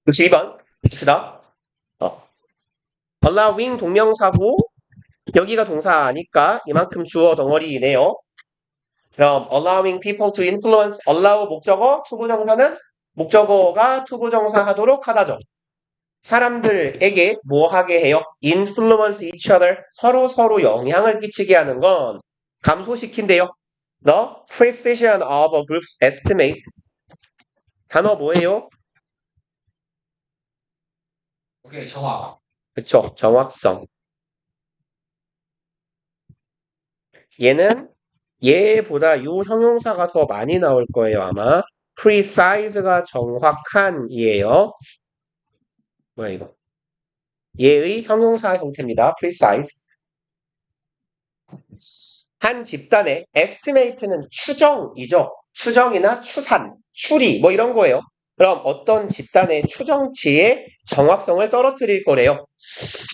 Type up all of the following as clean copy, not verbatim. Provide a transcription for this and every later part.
62번 봅시다. allowing 동명사고 여기가 동사니까 이만큼 주어 덩어리이네요. 그럼 allowing people to influence allow 목적어 투부정사는 목적어가 투부정사 하도록 하다죠. 사람들에게 뭐 하게 해요? influence each other 서로 영향을 끼치게 하는 건 감소시킨대요. The precision of a group's estimate 단어 뭐예요? 오케이, 정확. 그쵸, 정확성. 얘는 얘보다 요 형용사가 더 많이 나올 거예요, 아마. precise가 정확한이에요. 뭐야 이거? 얘의 형용사 형태입니다. precise. 한 집단의 estimate는 추정이죠. 추정이나 추산, 추리 뭐 이런 거예요. 그럼 어떤 집단의 추정치의 정확성을 떨어뜨릴 거래요.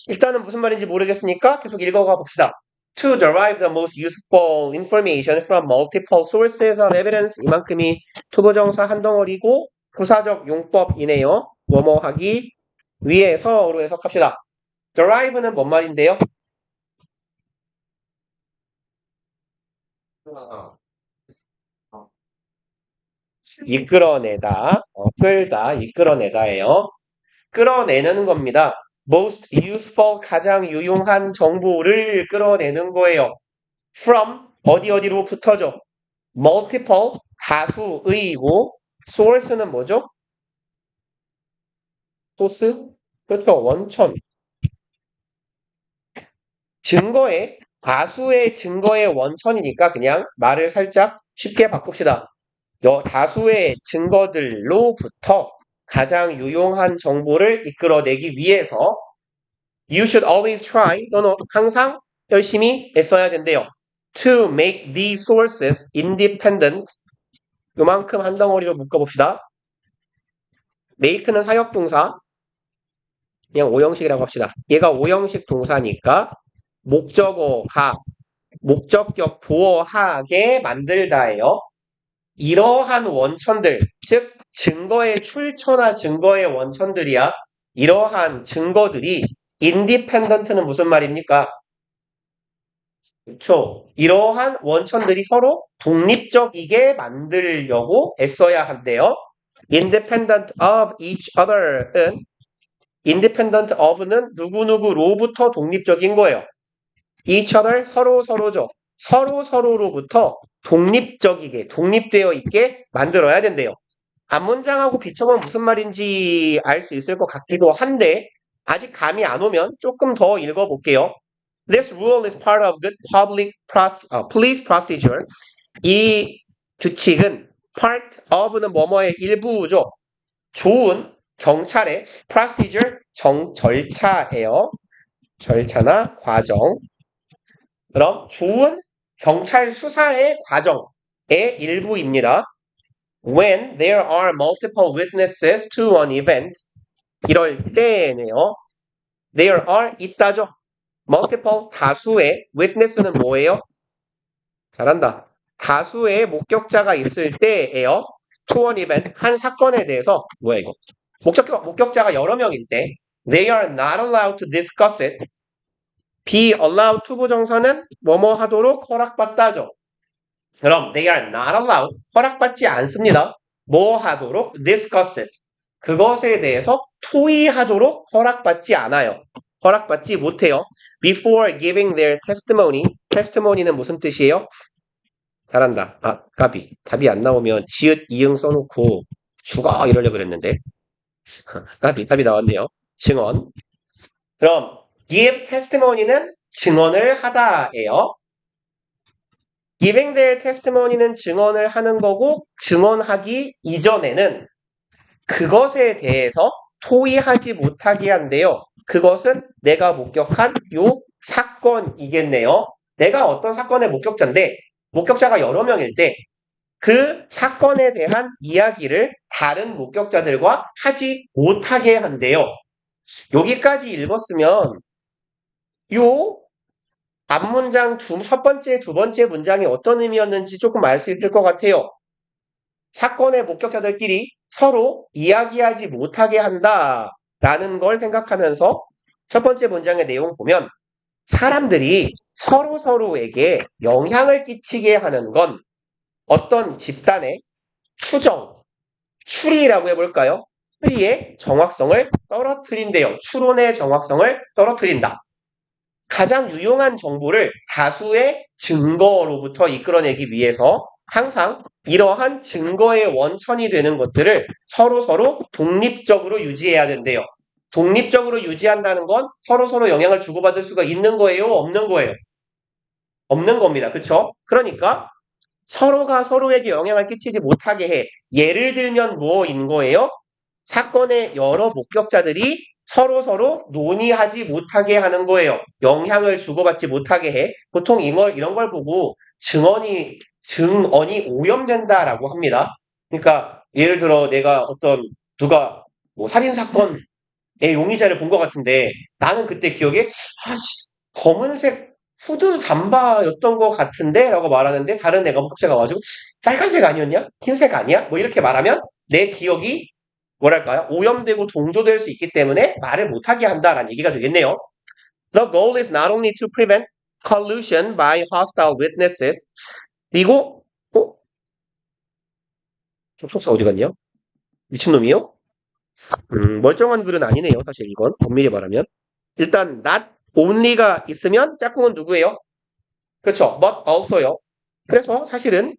일단은 무슨 말인지 모르겠으니까 계속 읽어가 봅시다. To derive the most useful information from multiple sources of evidence 이만큼이 투부정사 한 덩어리고 부사적 용법이네요. 뭐뭐 하기 위해서로 해석합시다. derive는 뭔 말인데요? 이끌어내다, 끌다, 이끌어내다예요. 끌어내는 겁니다. most useful 가장 유용한 정보를 끌어내는 거예요. from 어디로부터죠? multiple 다수의고 source는 뭐죠? 소스? 그렇죠. 원천. 증거의 다수의 증거의 원천이니까 그냥 말을 살짝 쉽게 바꿉시다. 다수의 증거들로부터 가장 유용한 정보를 이끌어내기 위해서 you should always try 너는 항상 열심히 애써야 된대요. To make these sources independent 요만큼 한 덩어리로 묶어봅시다. make는 사역동사 그냥 오형식이라고 합시다. 얘가 오형식 동사니까 목적어가 목적격 보어하게 만들다예요. 이러한 원천들, 즉 증거의 출처나 증거의 원천들이야. 이러한 증거들이 independent는 무슨 말입니까? 그렇죠. 이러한 원천들이 서로 독립적이게 만들려고 애써야 한대요. independent of each other은 independent of는 누구누구로부터 독립적인 거예요. each other 서로죠. 서로로부터 독립적이게 독립되어 있게 만들어야 된대요. 앞문장하고 비춰보면 무슨 말인지 알 수 있을 것 같기도 한데 아직 감이 안 오면 조금 더 읽어볼게요. This rule is part of good police procedure. 이 규칙은 part of는 뭐뭐의 일부죠. 좋은 경찰의 procedure 절차예요. 절차나 과정. 그럼 좋은 경찰 수사의 과정의 일부입니다. When there are multiple witnesses to an event 이럴 때네요. There are 있다죠. multiple 다수의 witness는 뭐예요? 잘한다. 다수의 목격자가 있을 때예요. to an event 한 사건에 대해서 뭐야 이거? 목격자가 여러 명일 때 they are not allowed to discuss it. be allowed 투부정사는 뭐뭐 하도록 허락받다죠. 그럼 they are not allowed 허락받지 않습니다. 뭐 하도록 discuss it. 그것에 대해서 토의하도록 허락받지 않아요. 허락받지 못해요. Before giving their testimony. testimony는 무슨 뜻이에요? 잘한다. 까비. 답이 안 나오면 지읒 이응 써놓고 죽어 이러려고 그랬는데. 까비. 답이 나왔네요. 증언. 그럼 give testimony는 증언을 하다예요. giving their testimony는 증언을 하는 거고 증언하기 이전에는 그것에 대해서 토의하지 못하게 한대요. 그것은 내가 목격한 요 사건이겠네요. 내가 어떤 사건의 목격자인데 목격자가 여러 명일 때 그 사건에 대한 이야기를 다른 목격자들과 하지 못하게 한대요. 여기까지 읽었으면 요 앞문장 첫 번째, 두 번째 문장이 어떤 의미였는지 조금 알 수 있을 것 같아요. 사건의 목격자들끼리 서로 이야기하지 못하게 한다라는 걸 생각하면서 첫 번째 문장의 내용 보면 사람들이 서로에게 영향을 끼치게 하는 건 어떤 집단의 추정, 추리라고 해볼까요? 추리의 정확성을 떨어뜨린대요. 추론의 정확성을 떨어뜨린다. 가장 유용한 정보를 다수의 증거로부터 이끌어내기 위해서 항상 이러한 증거의 원천이 되는 것들을 서로 독립적으로 유지해야 된대요. 독립적으로 유지한다는 건 서로 영향을 주고받을 수가 있는 거예요? 없는 거예요? 없는 겁니다. 그쵸? 그러니까 서로가 서로에게 영향을 끼치지 못하게 해. 예를 들면 뭐인 거예요? 사건의 여러 목격자들이 서로 논의하지 못하게 하는 거예요. 영향을 주고받지 못하게 해. 보통 이런 걸 보고 증언이 오염된다라고 합니다. 그러니까 예를 들어 내가 누가 뭐 살인사건의 용의자를 본 것 같은데 나는 그때 기억에 검은색 후드 잠바였던 것 같은데 라고 말하는데 다른 애가 목격자가 와가지고 빨간색 아니었냐? 흰색 아니야? 뭐 이렇게 말하면 내 기억이 뭐랄까요? 오염되고 동조될 수 있기 때문에 말을 못하게 한다라는 얘기가 되겠네요. The goal is not only to prevent collusion by hostile witnesses. 그리고 접속사 어디 갔냐? 미친놈이요? 멀쩡한 글은 아니네요. 사실 이건 엄밀히 말하면. 일단 not only가 있으면 짝꿍은 누구예요? 그렇죠. but also요. 그래서 사실은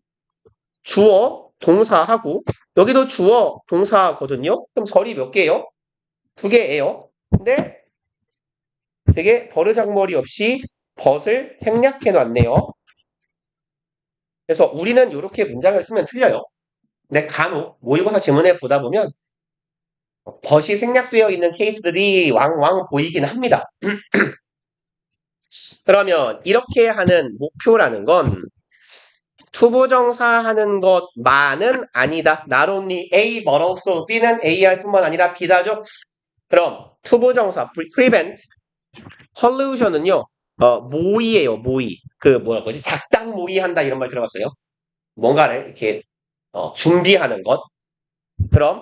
주어, 동사하고 여기도 주어, 동사거든요. 그럼 절이 몇 개예요? 2개예요. 근데 되게 버르장머리 없이 벗을 생략해 놨네요. 그래서 우리는 이렇게 문장을 쓰면 틀려요. 근데 간혹 모의고사 지문에 보다 보면 벗이 생략되어 있는 케이스들이 왕왕 보이긴 합니다. 그러면 이렇게 하는 목표라는 건 투부정사 하는 것만은 아니다. Not only A but also B는 A 할 뿐만 아니라 B다죠. 그럼 투부정사 prevent collusion은요. 모의예요. 모의. 작당 모의한다 이런 말 들어봤어요? 뭔가를 이렇게 준비하는 것. 그럼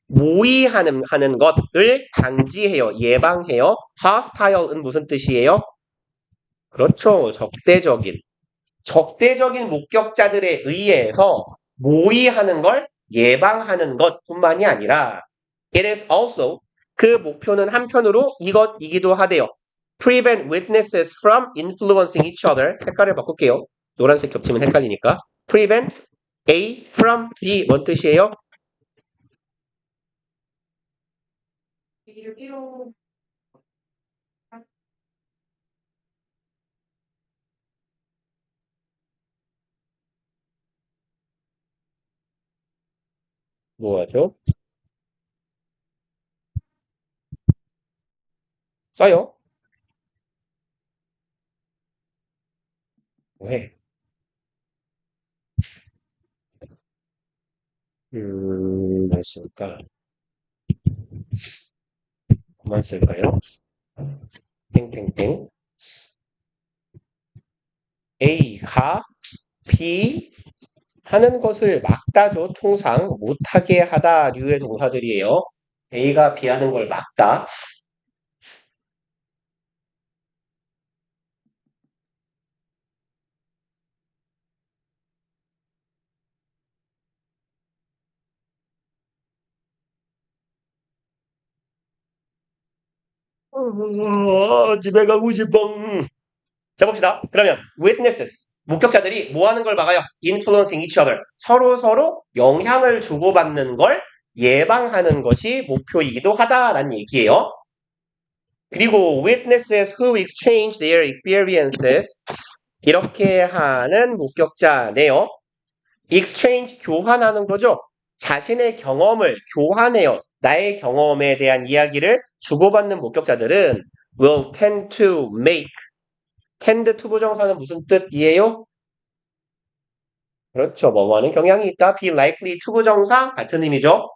모의하는 것을 방지해요. 예방해요. hostile은 무슨 뜻이에요? 그렇죠. 적대적인 목격자들에 의해서 모의하는 걸 예방하는 것뿐만이 아니라 it is also 그 목표는 한편으로 이것이기도 하대요. prevent witnesses from influencing each other. 색깔을 바꿀게요. 노란색 겹치면 헷갈리니까. prevent A from B 뭔 뜻이에요? 뭐하죠? 써요? 왜? 뭘 쓸까? 그만 쓸까요? 땡땡땡. A가 B 하는 것을 막다죠. 통상 못하게 하다 류의 동사들이에요. A가 B 하는 걸 막다. 집에 가고 싶어. 자 봅시다. 그러면 witnesses 목격자들이 뭐 하는 걸 막아요? influencing each other 서로 영향을 주고받는 걸 예방하는 것이 목표이기도 하다라는 얘기예요. 그리고 witnesses who exchange their experiences 이렇게 하는 목격자네요. exchange 교환하는 거죠. 자신의 경험을 교환해요. 나의 경험에 대한 이야기를 주고받는 목격자들은 will tend to make tend to 부정사는 무슨 뜻이에요? 그렇죠. 뭐뭐하는 경향이 있다. be likely to 부정사 같은 의미죠.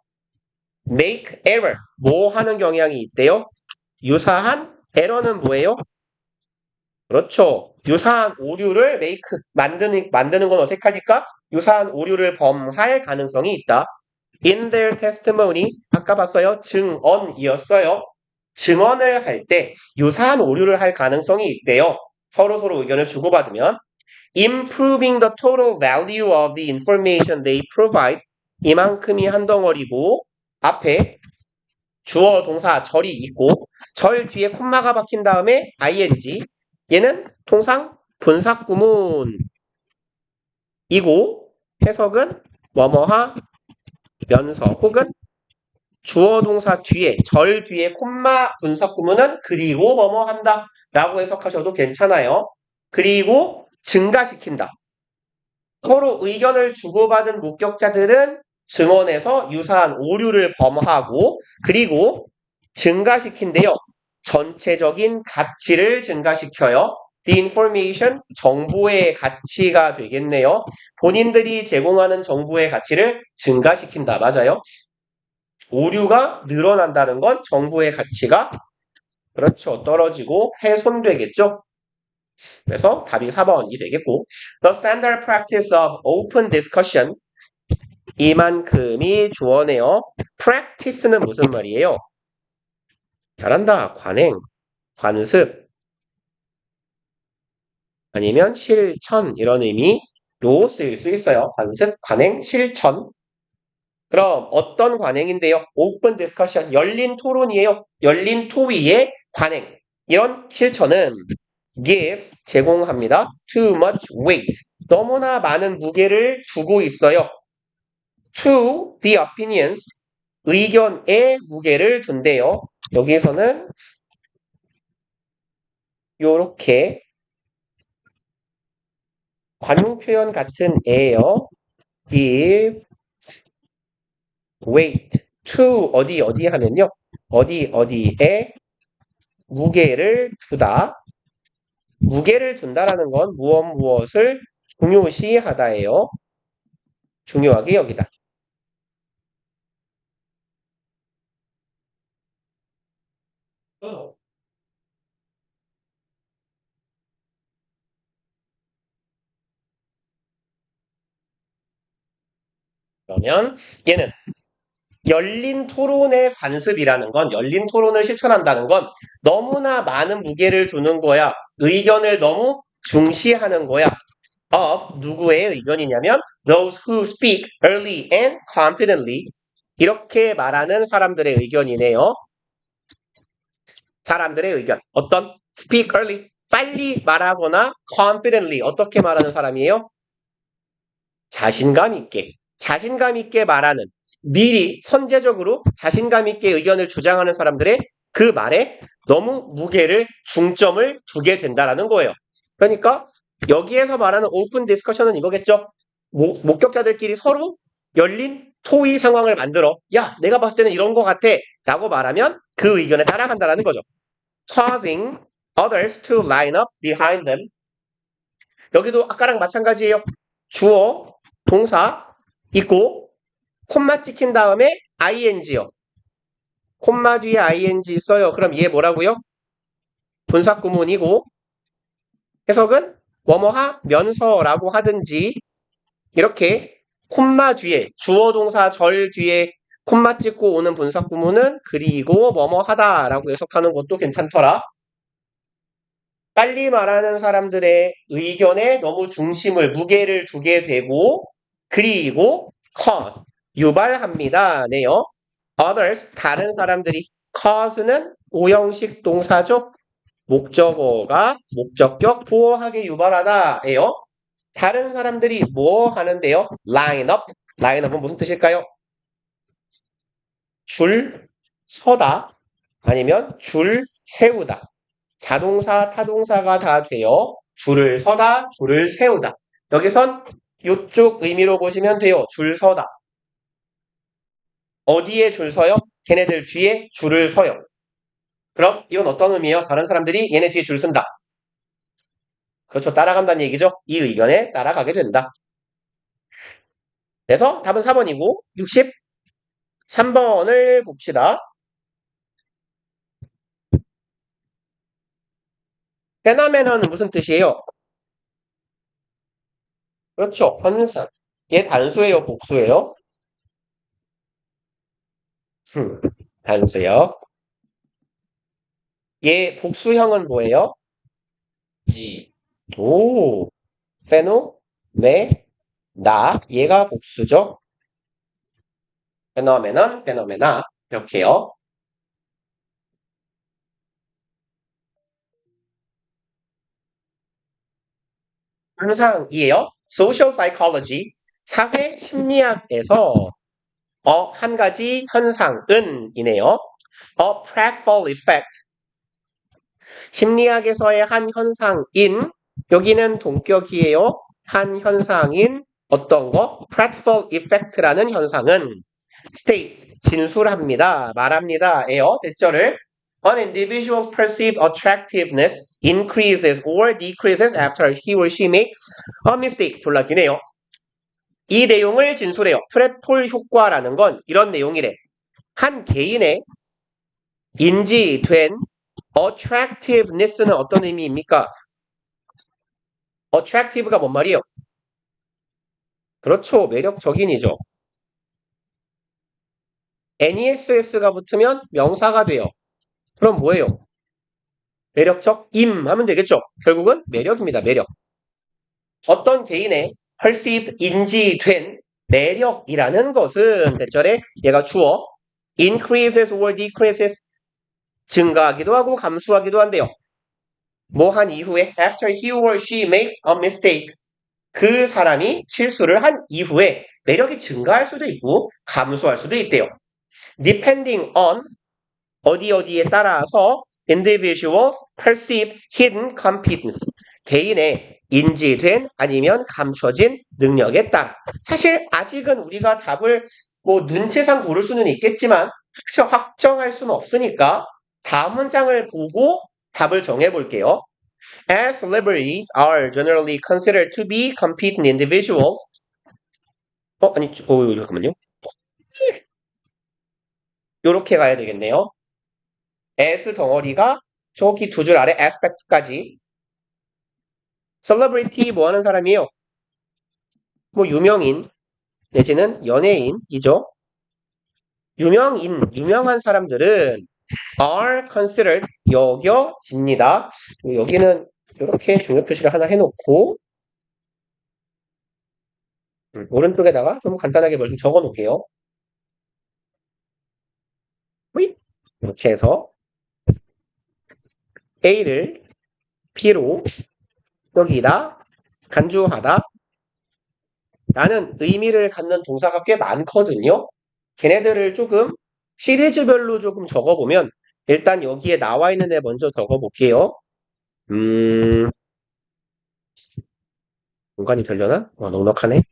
make error 뭐 하는 경향이 있대요? 유사한 error는 뭐예요? 그렇죠. 유사한 오류를 만드는 건 어색하니까 유사한 오류를 범할 가능성이 있다. in their testimony 아까 봤어요. 증언이었어요. 증언을 할 때 유사한 오류를 할 가능성이 있대요. 서로 의견을 주고받으면 improving the total value of the information they provide 이만큼이 한 덩어리고 앞에 주어 동사 절이 있고 절 뒤에 콤마가 박힌 다음에 ing 얘는 통상 분사구문이고 해석은 뭐뭐하면서 혹은 주어 동사 뒤에 절 뒤에 콤마 분사구문은 그리고 뭐뭐한다 라고 해석하셔도 괜찮아요. 그리고 증가시킨다. 서로 의견을 주고받은 목격자들은 증언에서 유사한 오류를 범하고 그리고 증가시킨대요. 전체적인 가치를 증가시켜요. The information, 정보의 가치가 되겠네요. 본인들이 제공하는 정보의 가치를 증가시킨다. 맞아요? 오류가 늘어난다는 건 정보의 가치가 그렇죠. 떨어지고 훼손되겠죠. 그래서 답이 4번이 되겠고 The standard practice of open discussion 이만큼이 주어네요. practice는 무슨 말이에요? 잘한다. 관행, 관습 아니면 실천 이런 의미로 쓰일 수 있어요. 관습, 관행, 실천 그럼 어떤 관행인데요? open discussion, 열린 토론이에요. 열린 토의의 관행 이런 실천은 gives, 제공합니다. too much weight, 너무나 많은 무게를 두고 있어요. to the opinions, 의견에 무게를 둔대요. 여기서는 요렇게 관용 표현 같은 애예요. give weight to 어디 하면요. 어디에 무게를 두다. 무게를 둔다라는 건 무엇을 중요시하다예요. 중요하게 여기다. 그러면 얘는 열린 토론의 관습이라는 건 열린 토론을 실천한다는 건 너무나 많은 무게를 두는 거야. 의견을 너무 중시하는 거야. of 누구의 의견이냐면 those who speak early and confidently 이렇게 말하는 사람들의 의견이네요. 사람들의 의견. 어떤? speak early. 빨리 말하거나 confidently. 어떻게 말하는 사람이에요? 자신감 있게. 자신감 있게 말하는. 미리 선제적으로 자신감 있게 의견을 주장하는 사람들의 그 말에 너무 무게를 중점을 두게 된다라는 거예요. 그러니까 여기에서 말하는 오픈 디스커션은 이거겠죠. 목격자들끼리 서로 열린 토의 상황을 만들어 야 내가 봤을 때는 이런 거 같아 라고 말하면 그 의견에 따라간다라는 거죠. causing others to line up behind them. 여기도 아까랑 마찬가지예요. 주어, 동사 있고 콤마 찍힌 다음에 ing요. 콤마 뒤에 ing 써요. 그럼 얘 뭐라고요? 분사구문이고 해석은 뭐뭐하면서라고 하든지 이렇게 콤마 뒤에 주어 동사 절 뒤에 콤마 찍고 오는 분사구문은 그리고 뭐뭐하다라고 해석하는 것도 괜찮더라. 빨리 말하는 사람들의 의견에 너무 무게를 두게 되고 그리고 cause 유발합니다. 네요. others 다른 사람들이 cause는 오형식 동사죠. 목적어가 목적격 보호하게 유발하다예요. 다른 사람들이 뭐 하는데요? line up. line up은 무슨 뜻일까요? 줄 서다 아니면 줄 세우다. 자동사, 타동사가 다 돼요. 줄을 서다, 줄을 세우다. 여기선 이쪽 의미로 보시면 돼요. 줄 서다. 어디에 줄 서요? 걔네들 뒤에 줄을 서요. 그럼 이건 어떤 의미예요? 다른 사람들이 얘네 뒤에 줄 쓴다. 그렇죠. 따라간다는 얘기죠. 이 의견에 따라가게 된다. 그래서 답은 4번이고 63번을 봅시다. 페노메넌은 무슨 뜻이에요? 그렇죠. 현상. 얘 단수예요, 복수예요? 단수요. 얘 복수형은 뭐예요? 이, 오, 페노, 네, 나. 얘가 복수죠. 페노메넌, 페노메나. 이렇게요. 현상이에요. Social psychology, 사회 심리학에서 한 가지 현상은이네요. A pratfall effect, 심리학에서의 한 현상인, 여기는 동격이에요. 한 현상인 어떤 거? pratfall effect라는 현상은 states, 진술합니다. 말합니다. 에요. 대절을 An individual's perceived attractiveness increases or decreases after he or she makes a mistake. 졸라 기네요. 이 내용을 진술해요. 프레폴 효과라는 건 이런 내용이래. 한 개인의 인지된 attractiveness는 어떤 의미입니까? attractive가 뭔 말이에요? 그렇죠. 매력적인이죠. ness가 붙으면 명사가 돼요. 그럼 뭐예요? 매력적? 임 하면 되겠죠. 결국은 매력입니다. 매력. 어떤 개인의 perceived, 인지된 매력이라는 것은 대절에 얘가 주어 increases or decreases, 증가하기도 하고 감소하기도 한대요. 뭐 한 이후에 after he or she makes a mistake, 그 사람이 실수를 한 이후에 매력이 증가할 수도 있고 감소할 수도 있대요. depending on, 어디에 따라서 individuals perceive hidden competence, 개인의 인지된 아니면 감춰진 능력에 따라. 사실 아직은 우리가 답을 뭐 눈치상 고를 수는 있겠지만 확정할 수는 없으니까 다음 문장을 보고 답을 정해 볼게요. As celebrities are generally considered to be competent individuals. 아니, 잠깐만요. 요렇게 가야 되겠네요. as 덩어리가 저기 두 줄 아래 aspect까지. celebrity 뭐 하는 사람이에요? 뭐 유명인 내지는 연예인이죠. 유명한 사람들은 are considered, 여겨집니다. 여기는 이렇게 중요 표시를 하나 해놓고 오른쪽에다가 좀 간단하게 뭘 좀 적어 놓을게요. 이렇게 해서 A를 B로 여기다 간주하다 라는 의미를 갖는 동사가 꽤 많거든요. 걔네들을 조금 시리즈별로 조금 적어보면 일단 여기에 나와 있는 애 먼저 적어볼게요. 공간이 되려나? 넉넉하네.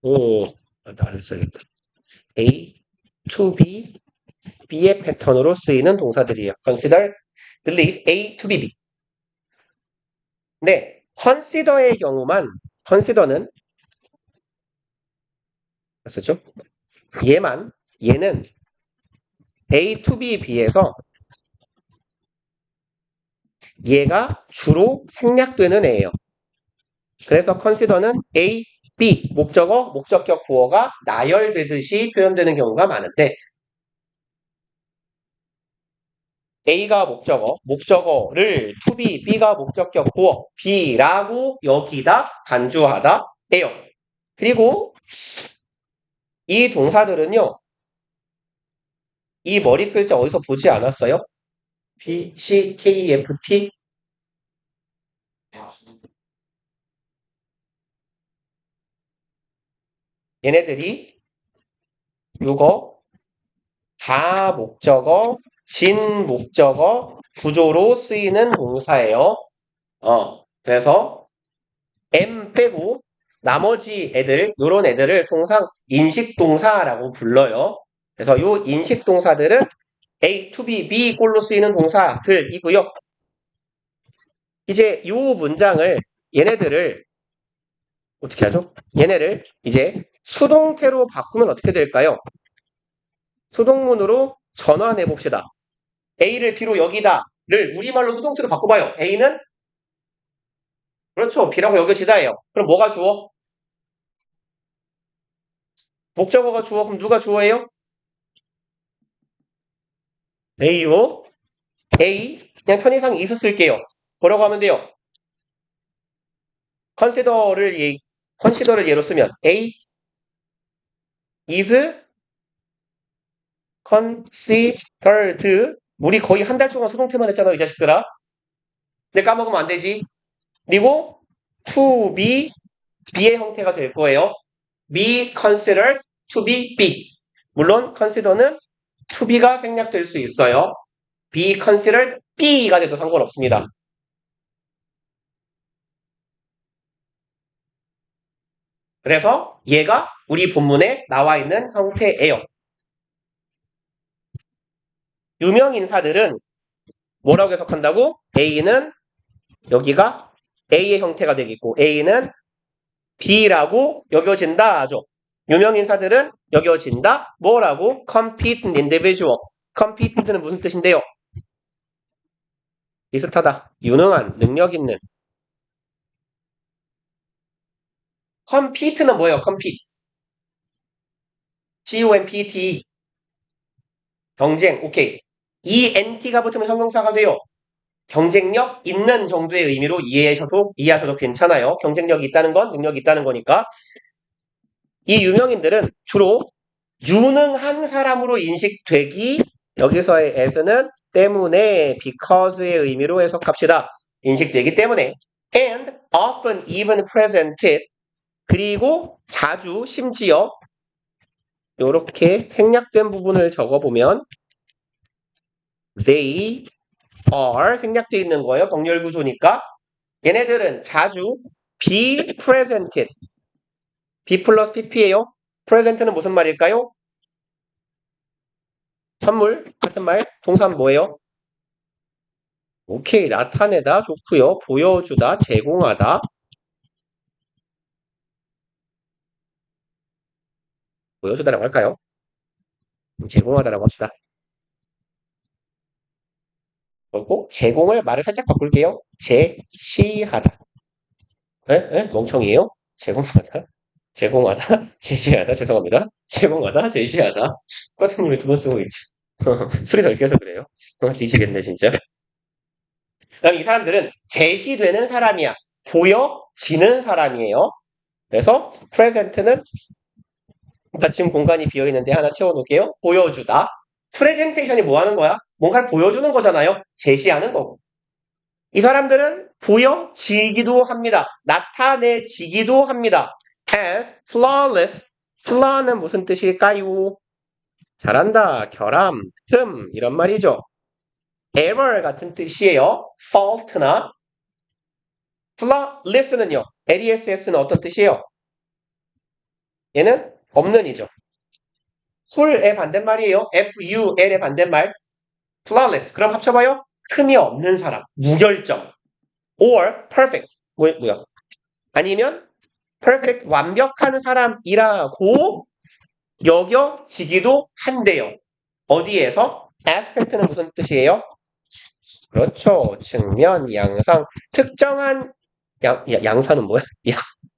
오, 나를 써야겠다. A, to B, B의 패턴으로 쓰이는 동사들이에요. consider, believe, A, to B, B. 네, consider의 경우만, consider는 쓰죠? 얘는 A to B, B에서 얘가 주로 생략되는 애예요. 그래서 consider는 A, B, 목적격 구어가 나열되듯이 표현되는 경우가 많은데 A가 목적어를 to be, B가 목적격 구어, B라고 여기다 간주하다 해요. 그리고 이 동사들은요, 이 머리 글자 어디서 보지 않았어요? B, C, K, F, T? 얘네들이 요거 다목적어, 진목적어 구조로 쓰이는 동사예요. 그래서 M 빼고 나머지 애들, 요런 애들을 통상 인식동사라고 불러요. 그래서 요 인식동사들은 A, to be, B 꼴로 쓰이는 동사들이고요. 이제 요 문장을 얘네들을 어떻게 하죠? 얘네를 이제 수동태로 바꾸면 어떻게 될까요? 수동문으로 전환해 봅시다. A를 B로 여기다를 우리말로 수동태로 바꿔봐요. A는 그렇죠. B라고 여겨지다예요. 그럼 뭐가 주어? 목적어가 주어. 그럼 누가 주어예요? A요. A 그냥 편의상 is 쓸게요. 뭐라고 하면 돼요? 컨시더를 예로 쓰면 A is considered. 우리 거의 한 달 동안 수동태만 했잖아, 이 자식들아. 근데 까먹으면 안 되지. 그리고 to be B의 형태가 될 거예요. be considered to be B. 물론 consider는 to be가 생략될 수 있어요. be considered B가 돼도 상관없습니다. 그래서 얘가 우리 본문에 나와 있는 형태예요. 유명 인사들은 뭐라고 해석한다고? A는 여기가 A의 형태가 되겠고 A는 B라고 여겨진다 하죠. 유명 인사들은 여겨진다. 뭐라고? competent individual. competent는 무슨 뜻인데요? 비슷하다. 유능한, 능력 있는. compete는 뭐예요? compete. compete. 경쟁. 오케이. 이 NT가 붙으면 형용사가 돼요. 경쟁력 있는 정도의 의미로 이해하셔도 괜찮아요. 경쟁력이 있다는 건 능력이 있다는 거니까. 이 유명인들은 주로 유능한 사람으로 인식되기, 여기서의 as는 때문에, because의 의미로 해석합시다. 인식되기 때문에. and often even presented. 그리고 자주, 심지어 이렇게 생략된 부분을 적어보면 they are 생략되어 있는 거예요. 병렬 구조니까. 얘네들은 자주 be presented. be 플러스 pp예요. present는 무슨 말일까요? 선물 같은 말. 동사는 뭐예요? 오케이. 나타내다 좋고요. 보여주다, 제공하다. 보여주다라고 할까요? 제공하다라고 합시다. 그리고 제공을 말을 살짝 바꿀게요. 제시하다. 에? 멍청이에요? 제공하다? 제공하다? 제시하다? 죄송합니다. 제공하다? 제시하다? 똑같은 놈이 두 번 쓰고 있지. 술이 덜 깨서 그래요. 뒤지겠네, 진짜. 그럼 이 사람들은 제시되는 사람이야. 보여지는 사람이에요. 그래서 present는 지금 공간이 비어있는데 하나 채워놓을게요. 보여주다. 프레젠테이션이 뭐 하는 거야? 뭔가를 보여주는 거잖아요. 제시하는 거고. 이 사람들은 보여지기도 합니다. 나타내지기도 합니다. as flawless. flaw는 무슨 뜻일까요? 잘한다, 결함, 틈 이런 말이죠. error 같은 뜻이에요. fault나 flawless는요. less는 어떤 뜻이에요? 얘는 없는 이죠. full의 반대말이에요. ful의 반대말 flawless. 그럼 합쳐봐요. 틈이 없는 사람, 무결점. or perfect. 뭐야? 아니면 perfect, 완벽한 사람이라고 여겨지기도 한대요. 어디에서? aspect는 무슨 뜻이에요? 그렇죠. 측면, 양상, 특정한 양상은 뭐야?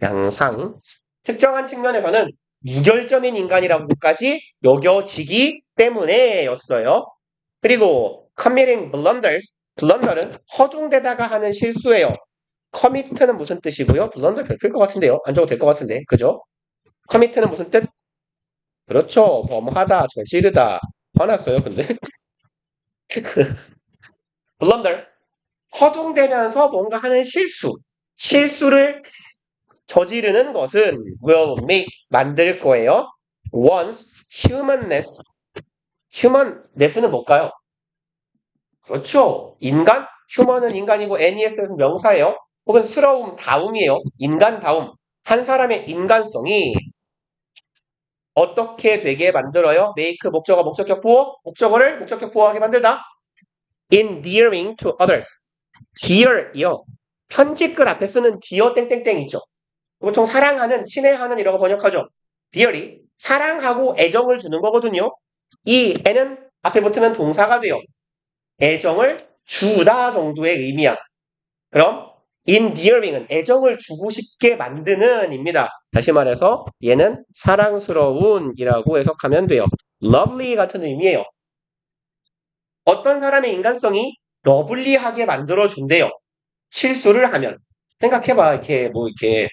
양상. 특정한 측면에서는 무결점인 인간이라고까지 여겨지기 때문에였어요. 그리고 committing blunders. 블런더는 허둥대다가 하는 실수예요. commit는 무슨 뜻이고요? 블런더 별표일 것 같은데요. 안 적어도 될 것 같은데. 그죠? commit는 무슨 뜻? 그렇죠. 범하다, 저지르다. 화났어요, 근데. 블런더. 허둥대면서 뭔가 하는 실수. 실수를 저지르는 것은 will make, 만들 거예요. one's humanness. humanness는 뭘까요? 그렇죠. 인간? human은 인간이고 ness는 명사예요. 혹은 스러움, 다움이에요. 인간다움. 한 사람의 인간성이 어떻게 되게 만들어요? make 목적어, 목적격 보호, 목적어를 목적격 보호하게 만들다. endearing to others. dear이요. 편집글 앞에 쓰는 dear 땡땡땡 있죠. 보통 사랑하는, 친애하는 이라고 번역하죠. dear이 사랑하고 애정을 주는 거거든요. 이 n은 앞에 붙으면 동사가 돼요. 애정을 주다 정도의 의미야. 그럼 endearing은 애정을 주고 싶게 만드는 입니다. 다시 말해서 얘는 사랑스러운이라고 해석하면 돼요. lovely 같은 의미예요. 어떤 사람의 인간성이 러블리하게 만들어준대요. 실수를 하면. 생각해봐. 이렇게 뭐 이렇게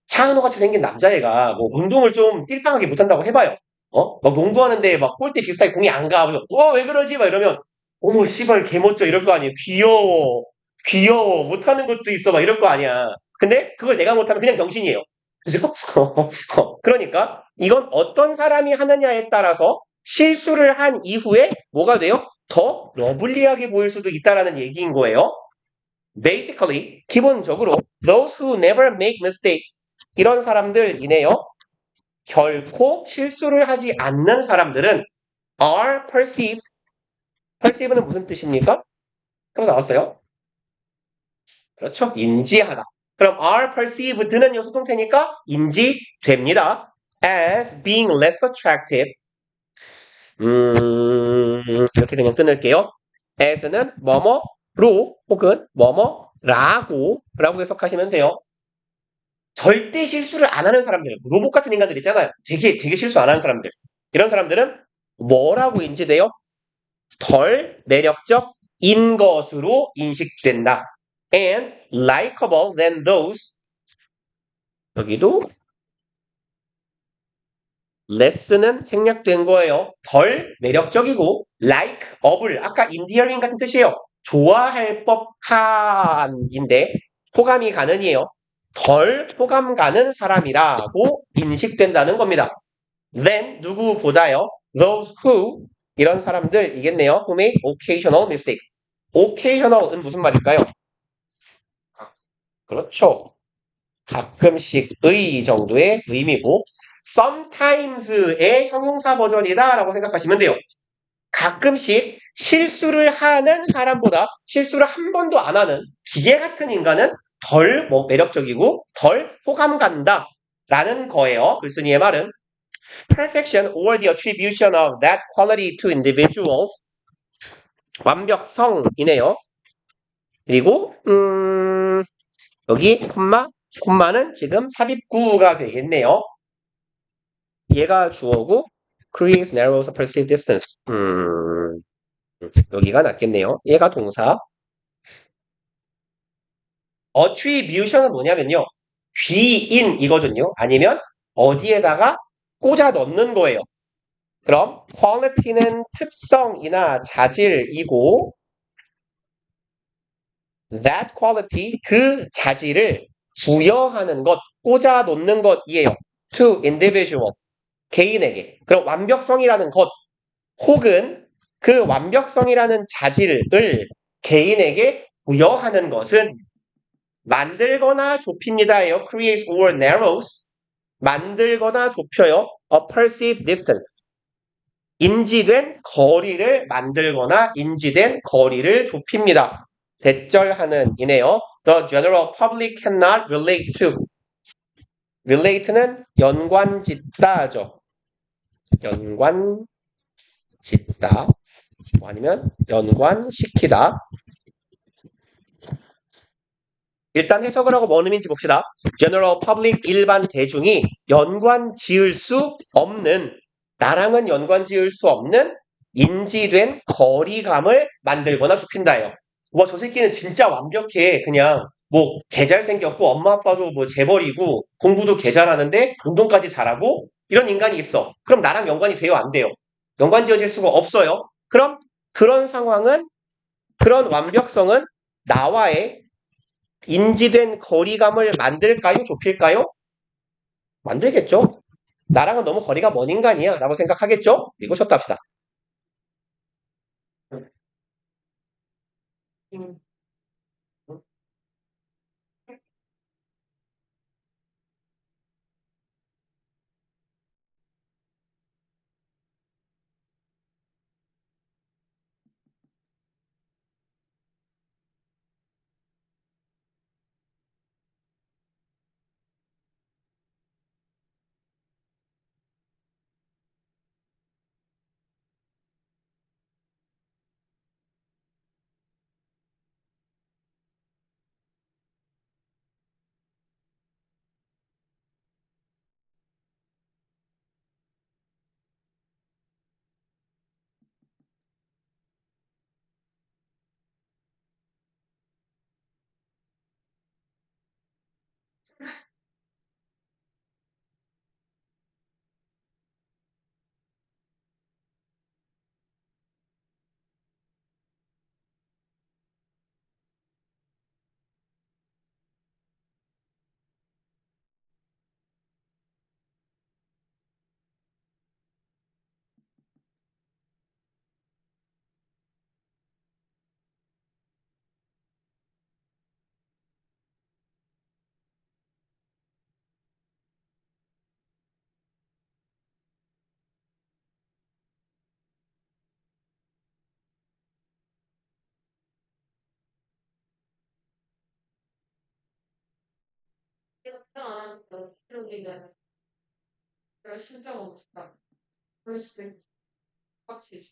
차은우 같이 생긴 남자애가 뭐 운동을 좀 띨빵하게 못한다고 해봐요. 막 농구하는데 막 골대 비슷하게 공이 안 가. 그래서 왜 그러지? 막 이러면 어머 씨발 개멋져 이럴 거 아니에요. 귀여워. 귀여워. 못하는 것도 있어. 막 이럴 거 아니야. 근데 그걸 내가 못하면 그냥 병신이에요. 그죠? 그러니까 이건 어떤 사람이 하느냐에 따라서 실수를 한 이후에 뭐가 돼요? 더 러블리하게 보일 수도 있다라는 얘기인 거예요. Basically, 기본적으로 those who never make mistakes 이런 사람들이네요. 결코 실수를 하지 않는 사람들은 are perceived. perceive는 무슨 뜻입니까? 그거 나왔어요. 그렇죠. 인지하다. 그럼 are perceived는 요 수동태니까 인지됩니다. as being less attractive. 이렇게 그냥 끊을게요. as는 뭐뭐로 혹은 뭐뭐라고 라고 해석하시면 돼요. 절대 실수를 안 하는 사람들, 로봇 같은 인간들 있잖아요. 되게 실수 안 하는 사람들. 이런 사람들은 뭐라고 인지돼요? 덜 매력적인 것으로 인식된다. And likable than those. 여기도 less는 생략된 거예요. 덜 매력적이고 like, up을 아까 endearing 같은 뜻이에요. 좋아할 법한인데 호감이 가는이에요. 덜 호감 가는 사람이라고 인식된다는 겁니다. Then 누구보다요? Those who 이런 사람들이겠네요. Who make occasional mistakes. occasional은 무슨 말일까요? 그렇죠. 가끔씩의 정도의 의미고 sometimes의 형용사 버전이다라고 생각하시면 돼요. 가끔씩 실수를 하는 사람보다 실수를 한 번도 안 하는 기계 같은 인간은 덜 매력적이고 덜 호감 간다 라는 거예요. 글쓴이의 말은 perfection or the attribution of that quality to individuals 완벽성이네요. 그리고 여기 콤마는 지금 삽입구가 되겠네요. 얘가 주어고 creates narrows perceived distance. 여기가 낫겠네요. 얘가 동사. attribution은 뭐냐면요. 귀인이거든요. 아니면 어디에다가 꽂아 넣는 거예요. 그럼 quality는 특성이나 자질이고 that quality 그 자질을 부여하는 것, 꽂아 놓는 것이에요. to individual 개인에게. 그럼 완벽성이라는 것 혹은 그 완벽성이라는 자질을 개인에게 부여하는 것은 만들거나 좁힙니다예요. creates or narrows 만들거나 좁혀요. a perceived distance 인지된 거리를 만들거나 인지된 거리를 좁힙니다. 대절하는 이네요. The general public cannot relate to. relate는 연관짓다죠. 연관짓다. 아니면 연관시키다. 일단 해석을 하고 뭔 의미인지 봅시다. general public 일반 대중이 연관 지을 수 없는 나랑은 연관 지을 수 없는 인지된 거리감을 만들거나 좁힌다예요. 뭐 저 새끼는 진짜 완벽해. 그냥 뭐 개 잘생겼고 엄마 아빠도 뭐 재벌이고 공부도 개 잘하는데 운동까지 잘하고 이런 인간이 있어. 그럼 나랑 연관이 돼요? 안 돼요? 연관 지어질 수가 없어요. 그럼 그런 상황은 그런 완벽성은 나와의 인지된 거리감을 만들까요? 좁힐까요? 만들겠죠? 나랑은 너무 거리가 먼 인간이야 라고 생각하겠죠? 이거 쉬었다 합시다. 계속 안 하니까 그런데 실전 없다. 그럴 수도 있지. 확실히.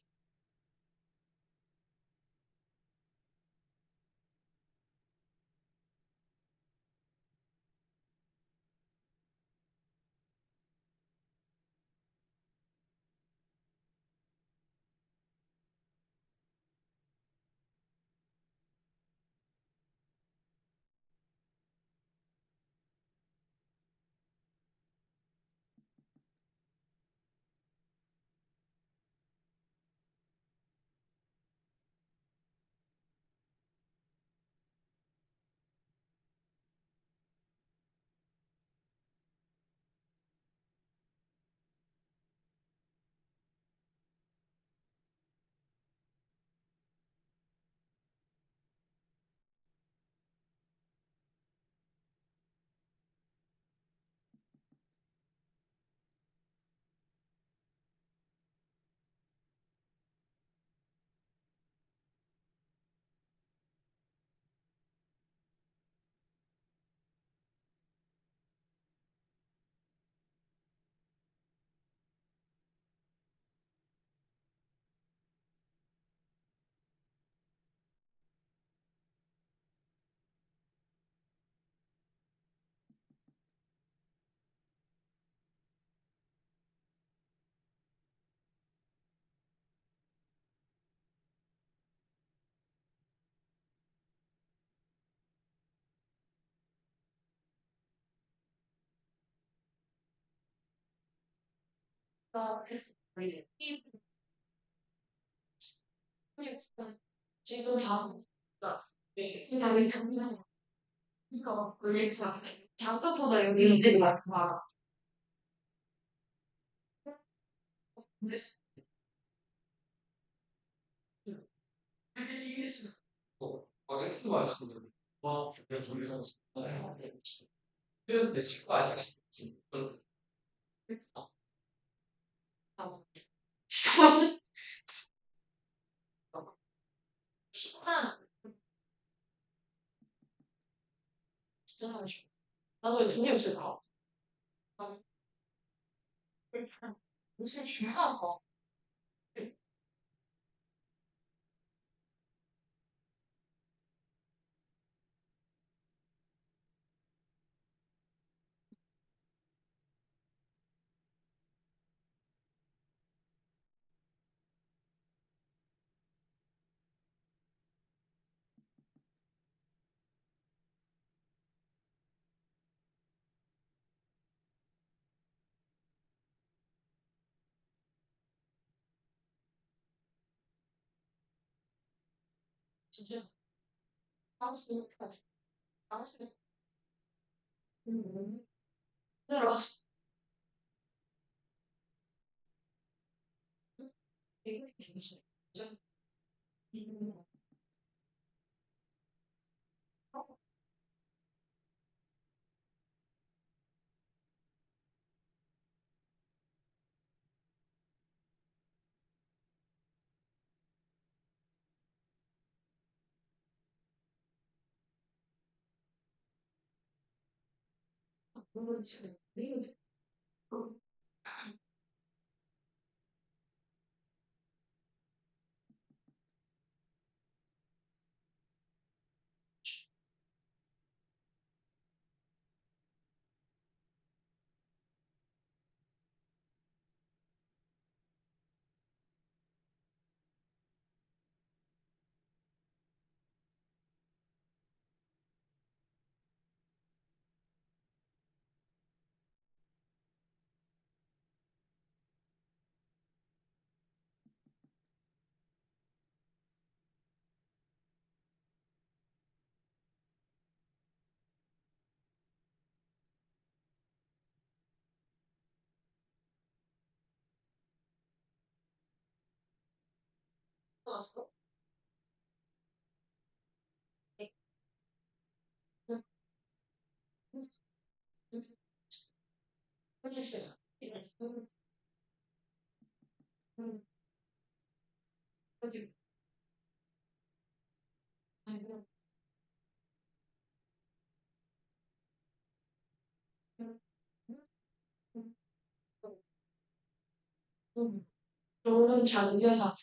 지금 다 다음에 경기는 이거 그래서 단가보다 여기 문제가 많구나. 어렵게 말씀드려. 그래 우리가 내 친구 아직 나도 왜 돈이 없을까? 무슨 중요한 거? 진짜 당신 당신 들어 이거 진짜 좋은 장려사.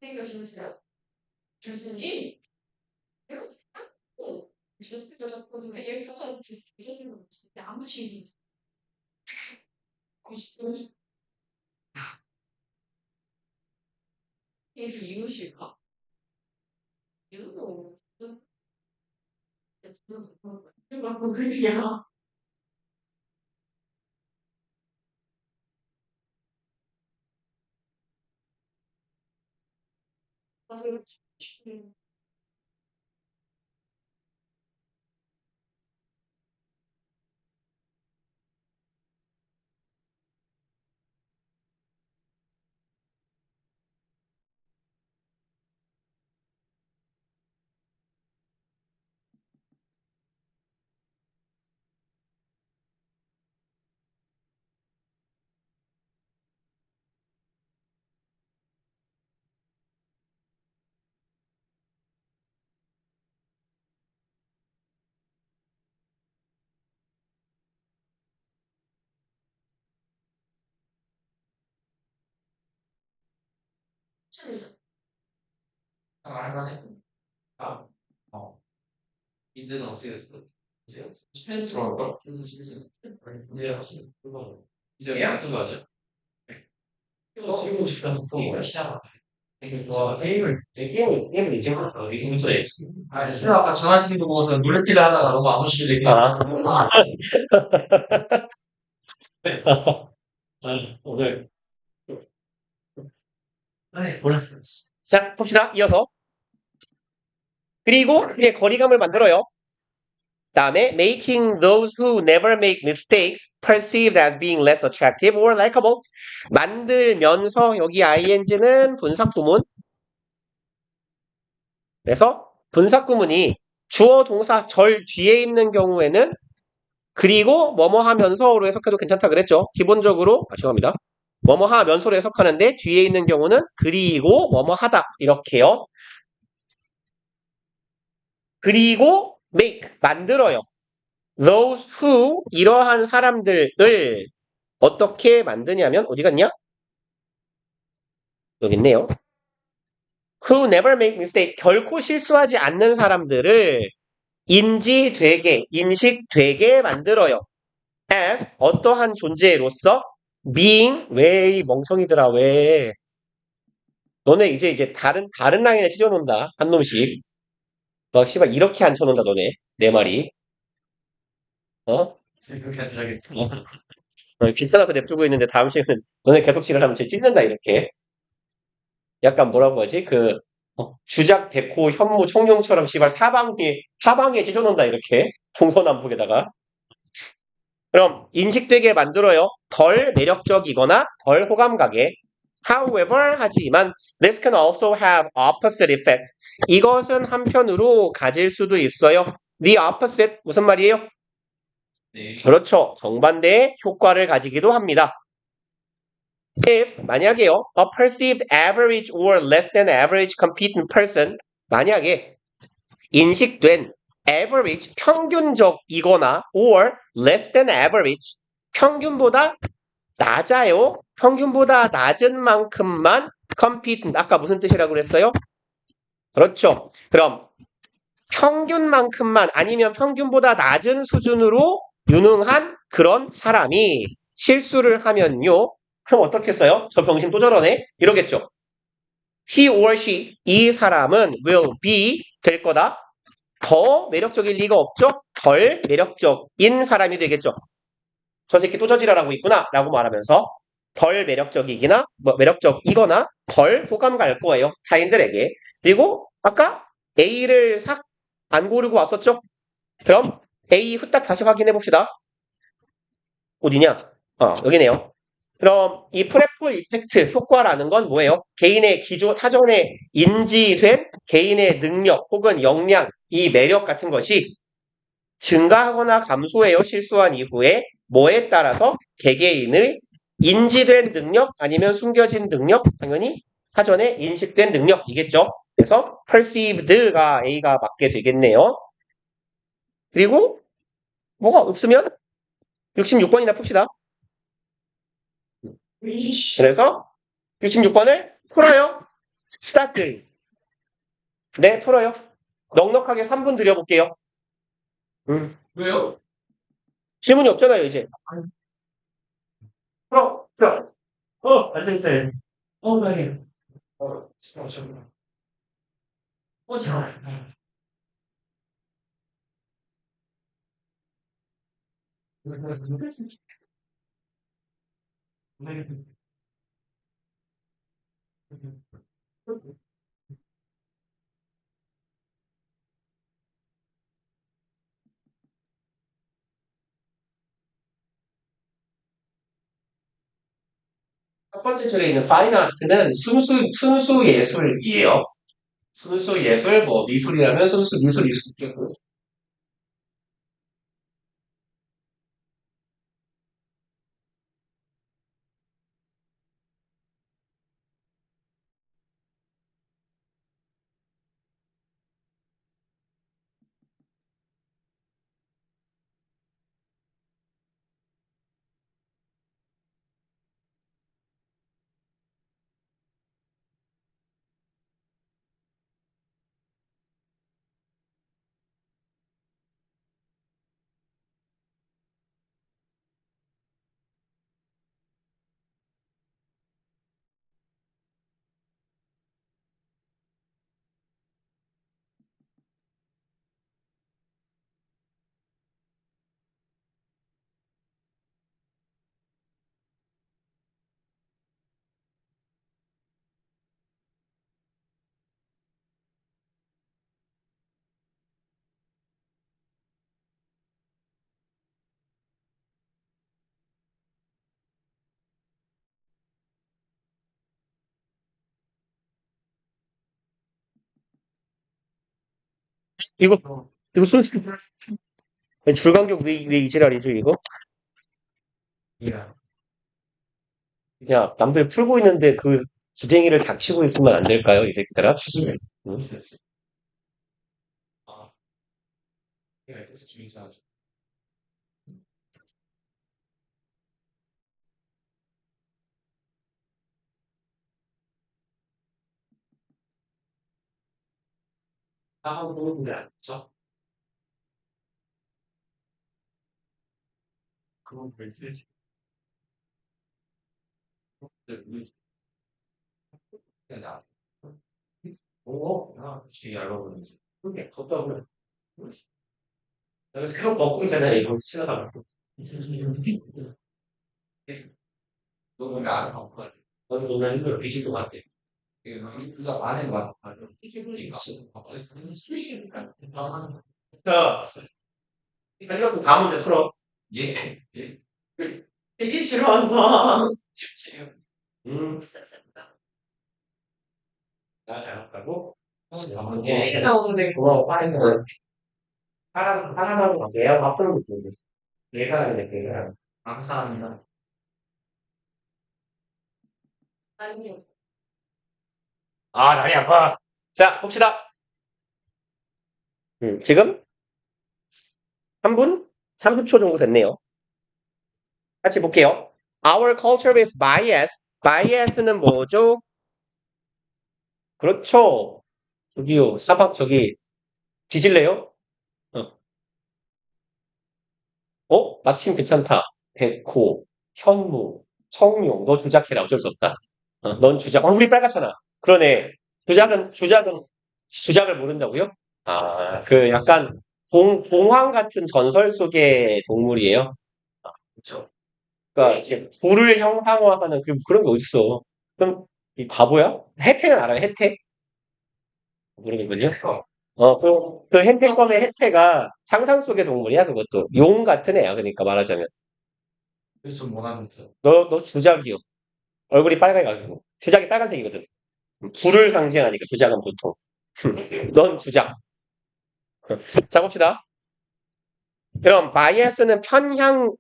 생겨주세요. 교수님, 교수님 자꾸 얘기가 이러시는 진짜 아무 취지. 교수님, 이게 이유실까? 이유도 무슨 이거 그게야. 알만해. 아, 이제는 어떻게 됐어? 이제 스페인 들어갈까? 이제 같은 거 하죠? 지금 싶은 거 시작. 와, 게임을 이제부터 이기면서 아, 술 아까 전화하시는 거 보고서 노래필 하다가 너무 아무렇게 얘기. 오늘. 아니, 뭐라. 자, 봅시다. 이어서. 그리고 이게 거리감을 만들어요. 다음에 making those who never make mistakes perceived as being less attractive or likable. 만들면서 여기 ing는 분사구문. 그래서 분사구문이 주어 동사 절 뒤에 있는 경우에는 그리고 뭐뭐 하면서로 해석해도 괜찮다 그랬죠. 기본적으로 죄송합니다. 뭐뭐 하면서로 해석하는데 뒤에 있는 경우는 그리고 뭐뭐 하다 이렇게요. 그리고 make 만들어요. Those who 이러한 사람들을 어떻게 만드냐면 어디 갔냐? 여기 있네요. Who never make mistake 결코 실수하지 않는 사람들을 인식되게 만들어요. as 어떠한 존재로서 being 왜 이 멍청이들아 왜 너네 이제 다른 라인에 찢어놓는다 한 놈씩 너 씨발 이렇게 앉혀놓는다 너네 내 말이 어? 그렇게 하지 않겠다. 귀찮아서 냅두고 있는데 다음 시간은 너네 계속 지랄하면 쟤 찢는다 이렇게 약간 뭐라고 하지 주작 백호 현무 총룡처럼 씨발 사방에 찢어놓는다 이렇게 동서남북에다가 그럼 인식되게 만들어요. 덜 매력적이거나 덜 호감 가게. However, 하지만 this can also have opposite effect. 이것은 한편으로 가질 수도 있어요. The opposite 무슨 말이에요? 네. 그렇죠. 정반대의 효과를 가지기도 합니다. If 만약에요, a perceived average or less than average competent person 만약에 인식된 average 평균적이거나 or less than average 평균보다 낮아요. 평균보다 낮은 만큼만 competent 아까 무슨 뜻이라고 그랬어요? 그렇죠. 그럼 평균만큼만 아니면 평균보다 낮은 수준으로 유능한 그런 사람이 실수를 하면요. 그럼 어떻게 써요? 저 병신 또 저러네? 이러겠죠. He or she, 이 사람은 will be, 될 거다. 더 매력적일 리가 없죠? 덜 매력적인 사람이 되겠죠. 저 새끼 또 저지랄하고 있구나 라고 말하면서 덜 매력적이거나 뭐 매력적이거나 덜 호감 갈 거예요. 타인들에게. 그리고 아까 A를 싹 안 고르고 왔었죠? 그럼 A 후딱 다시 확인해 봅시다. 어디냐? 여기네요. 그럼 이 프레폴 이펙트 효과라는 건 뭐예요? 개인의 사전에 인지된 개인의 능력 혹은 역량, 이 매력 같은 것이 증가하거나 감소해요. 실수한 이후에 뭐에 따라서 개개인의 인지된 능력 아니면 숨겨진 능력, 당연히 사전에 인식된 능력이겠죠. 그래서 perceived가 A가 맞게 되겠네요. 그리고 뭐가 없으면 66번이나 풉시다. 그래서 66번을 풀어요. 스타트. 네, 풀어요. 넉넉하게 3분 드려볼게요. 왜요? 질문이 없잖아요, 이제. 풀어. 앉아있어요. 네. 잠깐만. 잠깐만. 첫 번째 줄에 있는 파인 아트는 순수 예술이에요. 순수 예술, 뭐 미술이라면 순수 미술일 수 있겠고요. 이거 순수 줄간격 왜 이지랄이죠, 이거? 야, 남들 풀고 있는데 그 주댕이를 닥치고 있으면 안 될까요, 이 새끼들아? 응? 아, 내가 이때서 중이자. 다음 부분이 아니죠? 그건 왜 틀지? 나. 그치, 알고 보는지. 그게 컸다고. 그래서 그거 먹고 있잖아요, 이거 치러다가. 너는 안 하고 그래. 너는 오늘 이걸 비실도 같아. 이거 안에 막, 피지컬이니까. 자, 이거 다음 문제 풀어. 예, 예. 되게 싫어한다. 음, 나잘 할까고? 예. 나오는데 고마워, 파이는. 하나만 갈게요. 앞으로 볼게요. 예상하는 게요. 감사합니다. 아니요. 다리 아파. 자, 봅시다. 지금 3분 30초 정도 됐네요. 같이 볼게요. Our culture is bias. bias는 뭐죠? 그렇죠. 저기요, 저기, 뒤질래요? 마침 괜찮다. 백호, 현무, 청룡. 너 조작해라. 어쩔 수 없다. 넌 주작. 우리 빨갛잖아. 그러네. 주작을 모른다고요? 그 약간 봉황 같은 전설 속의 동물이에요. 그렇죠. 그러니까 지금 불을 형상화하는 그런 게 어딨어. 그럼 이 바보야? 혜태는 알아요? 혜태? 모르겠군요. 그 혜태검의 혜태가 상상 속의 동물이야, 그것도. 용 같은 애야, 그러니까 말하자면. 그래서 뭐 하는 거죠? 너 주작이요. 얼굴이 빨개가지고. 주작이 빨간색이거든. 불을 상징하니까, 주작은 보통. 넌 주작. 자, 봅시다. 그럼, bias는 편견.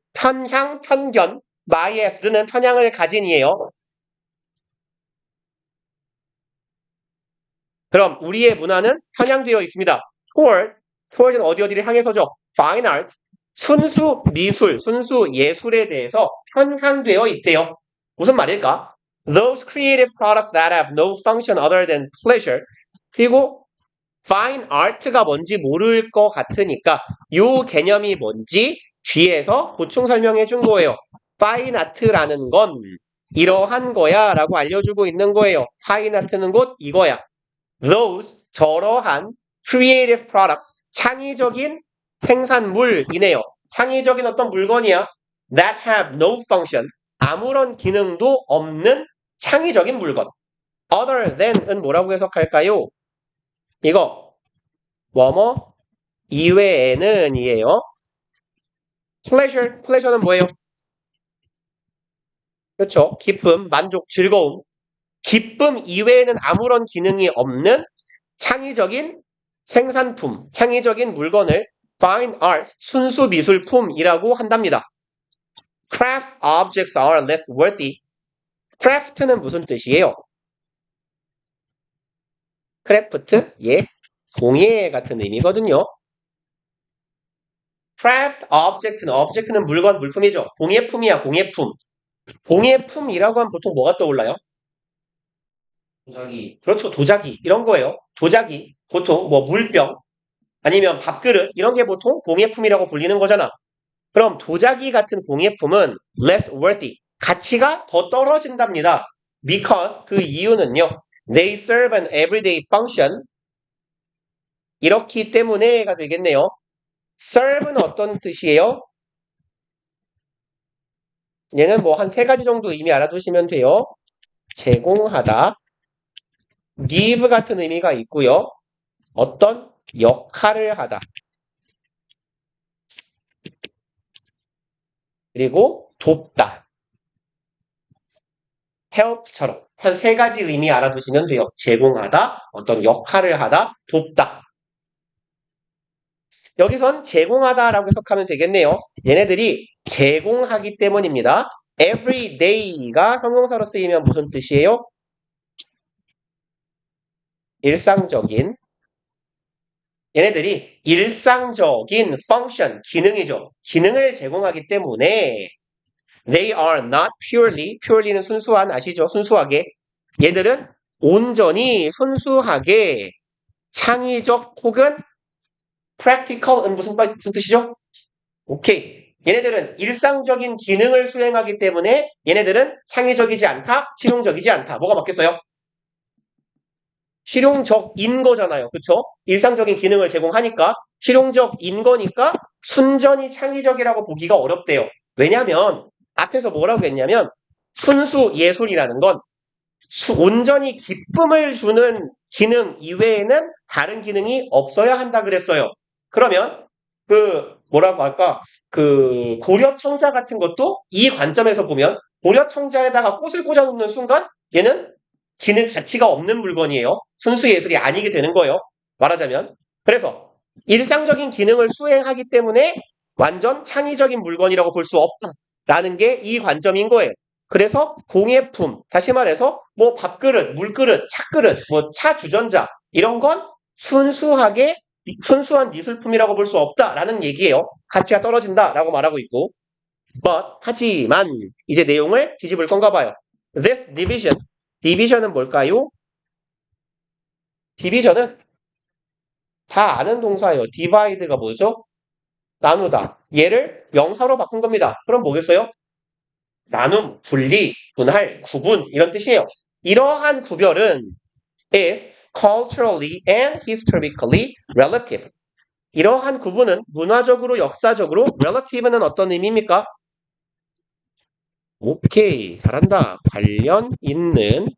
bias는 편향을 가진이에요. 그럼, 우리의 문화는 편향되어 있습니다. toward은 어디를 향해서죠? fine art. 순수 미술, 순수 예술에 대해서 편향되어 있대요. 무슨 말일까? Those creative products that have no function other than pleasure. 그리고 fine art가 뭔지 모를 것 같으니까 요 개념이 뭔지 뒤에서 보충 설명해 준 거예요. fine art라는 건 이러한 거야 라고 알려주고 있는 거예요. fine art는 곧 이거야. Those 저러한 creative products 창의적인 생산물이네요. 창의적인 어떤 물건이야. That have no function 아무런 기능도 없는 창의적인 물건. Other than은 뭐라고 해석할까요? 이거 뭐뭐 이외에는 이에요. pleasure는 뭐예요? 그렇죠. 기쁨, 만족, 즐거움. 기쁨 이외에는 아무런 기능이 없는 창의적인 생산품, 창의적인 물건을 fine art, 순수 미술품이라고 한답니다. Craft objects are less worthy. craft는 무슨 뜻이에요? 크래프트? 예, 공예 같은 의미거든요. craft object는 물건, 물품이죠. 공예품이야, 공예품. 공예품이라고 하면 보통 뭐가 떠올라요? 도자기. 그렇죠, 도자기. 이런 거예요. 도자기. 보통 뭐 물병, 아니면 밥그릇, 이런 게 보통 공예품이라고 불리는 거잖아. 그럼 도자기 같은 공예품은 less worthy. 가치가 더 떨어진답니다. Because 그 이유는요. They serve an everyday function. 이렇기 때문에가 되겠네요. serve는 어떤 뜻이에요? 얘는 뭐 한 3가지 정도 이미 알아두시면 돼요. 제공하다. give 같은 의미가 있고요. 어떤 역할을 하다. 그리고 돕다. help처럼 한 3가지 의미 알아두시면 돼요. 제공하다, 어떤 역할을 하다, 돕다. 여기선 제공하다라고 해석하면 되겠네요. 얘네들이 제공하기 때문입니다. everyday가 형용사로 쓰이면 무슨 뜻이에요? 일상적인. 얘네들이 일상적인 function, 기능이죠. 기능을 제공하기 때문에 they are not purely는 순수한, 아시죠? 순수하게. 얘들은 온전히 순수하게 창의적 혹은 practical은 무슨 뜻이죠? 오케이. 얘네들은 일상적인 기능을 수행하기 때문에 얘네들은 창의적이지 않다, 실용적이지 않다. 뭐가 맞겠어요? 실용적인 거잖아요. 그쵸? 일상적인 기능을 제공하니까 실용적인 거니까 순전히 창의적이라고 보기가 어렵대요. 왜냐하면 앞에서 뭐라고 했냐면 순수 예술이라는 건 온전히 기쁨을 주는 기능 이외에는 다른 기능이 없어야 한다 그랬어요. 그러면 뭐라고 할까? 고려 청자 같은 것도 이 관점에서 보면 고려 청자에다가 꽃을 꽂아놓는 순간 얘는 기능 가치가 없는 물건이에요. 순수 예술이 아니게 되는 거예요. 말하자면. 그래서 일상적인 기능을 수행하기 때문에 완전 창의적인 물건이라고 볼 수 없다라는 게 이 관점인 거예요. 그래서 공예품, 다시 말해서 뭐 밥그릇, 물그릇, 차그릇, 뭐 차주전자 이런 건 순수한 미술품이라고 볼 수 없다라는 얘기예요. 가치가 떨어진다라고 말하고 있고. 하지만 이제 내용을 뒤집을 건가 봐요. This division은 뭘까요? 디비전은 다 아는 동사예요. divide가 뭐죠? 나누다. 얘를 명사로 바꾼 겁니다. 그럼 뭐겠어요? 나눔, 분리, 분할, 구분 이런 뜻이에요. 이러한 구별은 is culturally and historically relative. 이러한 구분은 문화적으로, 역사적으로 relative는 어떤 의미입니까? 오케이, 잘한다. 관련 있는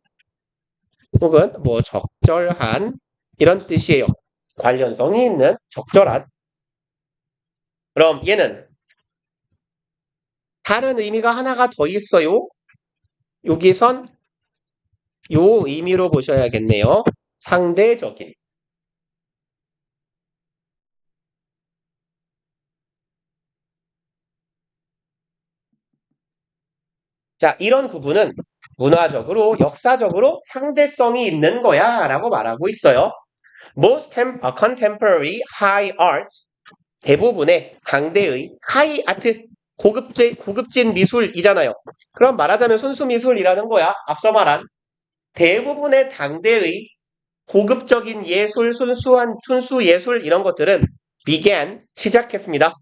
혹은 뭐 적절한 이런 뜻이에요. 관련성이 있는 적절한. 그럼 얘는 다른 의미가 하나가 더 있어요. 여기선 요 의미로 보셔야겠네요. 상대적인. 자, 이런 구분은 문화적으로, 역사적으로 상대성이 있는 거야 라고 말하고 있어요. Most contemporary high art, 대부분의 당대의 high art, 고급진 미술이잖아요. 그럼 말하자면 순수 미술이라는 거야. 앞서 말한 대부분의 당대의 고급적인 예술, 순수 예술 이런 것들은 began, 시작했습니다.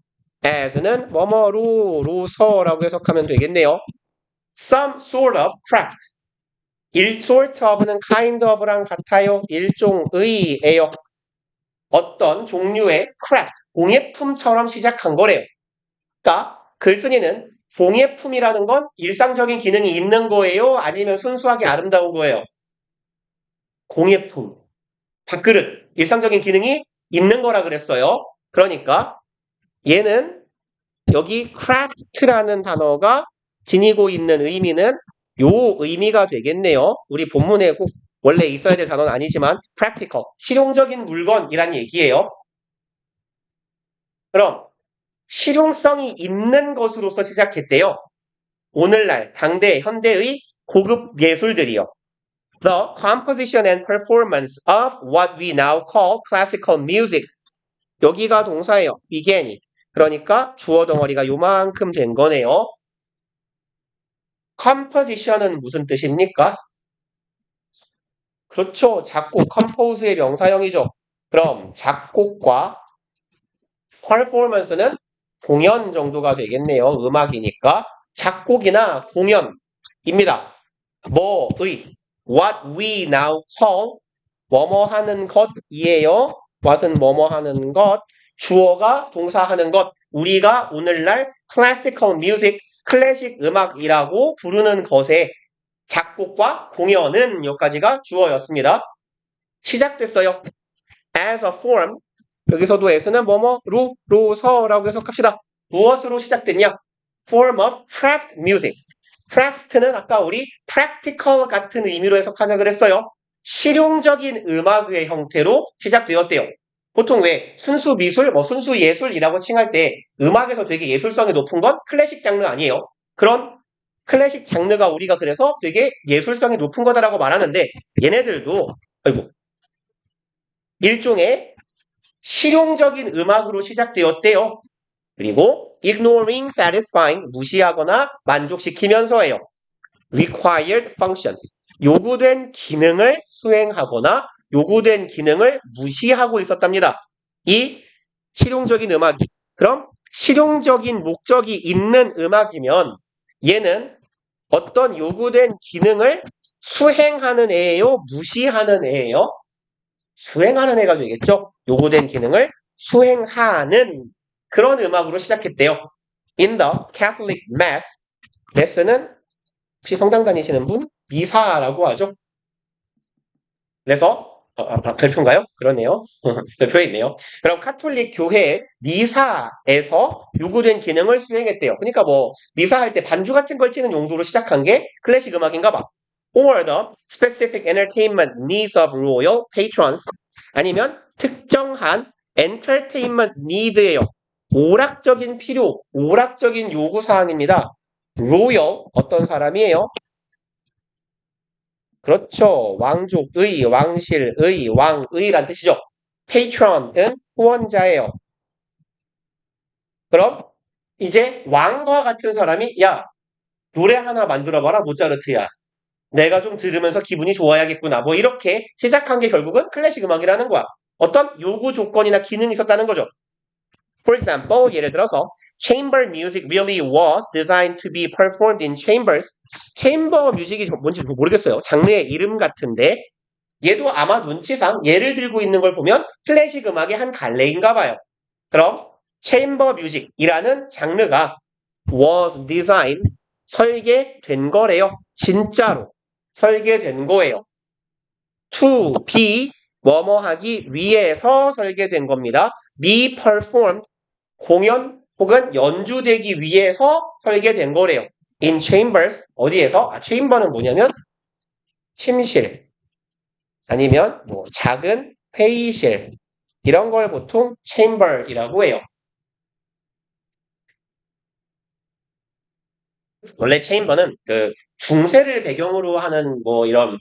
as는 뭐뭐로서라고 해석하면 되겠네요. Some sort of craft. sort of는 kind of랑 같아요. 일종의예요. 어떤 종류의 craft, 공예품처럼 시작한 거래요. 그러니까 글쓴이는 공예품이라는 건 일상적인 기능이 있는 거예요? 아니면 순수하게 아름다운 거예요? 공예품, 밥그릇, 일상적인 기능이 있는 거라 그랬어요. 그러니까 얘는 여기 craft라는 단어가 지니고 있는 의미는 요 의미가 되겠네요. 우리 본문에 꼭 원래 있어야 될 단어는 아니지만 practical, 실용적인 물건이란 얘기예요. 그럼 실용성이 있는 것으로서 시작했대요. 오늘날 당대 현대의 고급 예술들이요. The composition and performance of what we now call classical music. 여기가 동사예요. began이. 그러니까 주어 덩어리가 요만큼 된 거네요. composition은 무슨 뜻입니까? 그렇죠. 작곡, compose의 명사형이죠. 그럼 작곡과 performance는 공연 정도가 되겠네요. 음악이니까. 작곡이나 공연입니다. 뭐의 what we now call 뭐뭐 하는 것이에요. what은 뭐뭐 하는 것, 주어가 동사 하는 것, 우리가 오늘날 classical music, 클래식 음악이라고 부르는 것에 작곡과 공연은 여기까지가 주어였습니다. 시작됐어요. as a form, 여기서도 as는 뭐뭐로서라고 해석합시다. 무엇으로 시작됐냐? form of craft music. craft는 아까 우리 practical 같은 의미로 해석하자 그랬어요. 실용적인 음악의 형태로 시작되었대요. 보통 왜 순수 미술, 순수 예술이라고 칭할 때 음악에서 되게 예술성이 높은 건 클래식 장르 아니에요. 그런 클래식 장르가 우리가 그래서 되게 예술성이 높은 거다라고 말하는데 얘네들도 일종의 실용적인 음악으로 시작되었대요. 그리고 ignoring, satisfying, 무시하거나 만족시키면서예요. required function, 요구된 기능을 수행하거나 요구된 기능을 무시하고 있었답니다. 이 실용적인 음악이. 그럼 실용적인 목적이 있는 음악이면 얘는 어떤 요구된 기능을 수행하는 애예요? 무시하는 애예요? 수행하는 애가 되겠죠? 요구된 기능을 수행하는 그런 음악으로 시작했대요. In the Catholic Mass, Mass는 혹시 성당 다니시는 분? 미사라고 하죠. 그래서 별표인가요? 그러네요. 별표에 있네요. 그럼 카톨릭 교회 미사에서 요구된 기능을 수행했대요. 그러니까 뭐 미사할 때 반주 같은 걸 치는 용도로 시작한 게 클래식 음악인가 봐. Or the specific entertainment needs of royal patrons. 아니면 특정한 entertainment need예요. 오락적인 필요, 오락적인 요구사항입니다. royal 어떤 사람이에요? 그렇죠. 왕족의, 왕실의, 왕의란 뜻이죠. patron은 후원자예요. 그럼 이제 왕과 같은 사람이 야, 노래 하나 만들어봐라 모차르트야. 내가 좀 들으면서 기분이 좋아야겠구나. 뭐 이렇게 시작한 게 결국은 클래식 음악이라는 거야. 어떤 요구 조건이나 기능이 있었다는 거죠. For example, 예를 들어서 chamber music really was designed to be performed in chambers. 체인버 뮤직이 뭔지 모르겠어요. 장르의 이름 같은데 얘도 아마 눈치상 얘를 들고 있는 걸 보면 클래식 음악의 한 갈래인가 봐요. 그럼 체인버 뮤직이라는 장르가 was designed 설계된 거래요. 진짜로 설계된 거예요. to be 뭐뭐 하기 위해서 설계된 겁니다. be performed 공연 혹은 연주되기 위해서 설계된 거래요. in chambers 어디에서? chamber는 뭐냐면 침실 아니면 뭐 작은 회의실 이런 걸 보통 chamber이라고 해요. 원래 chamber는 그 중세를 배경으로 하는 뭐 이런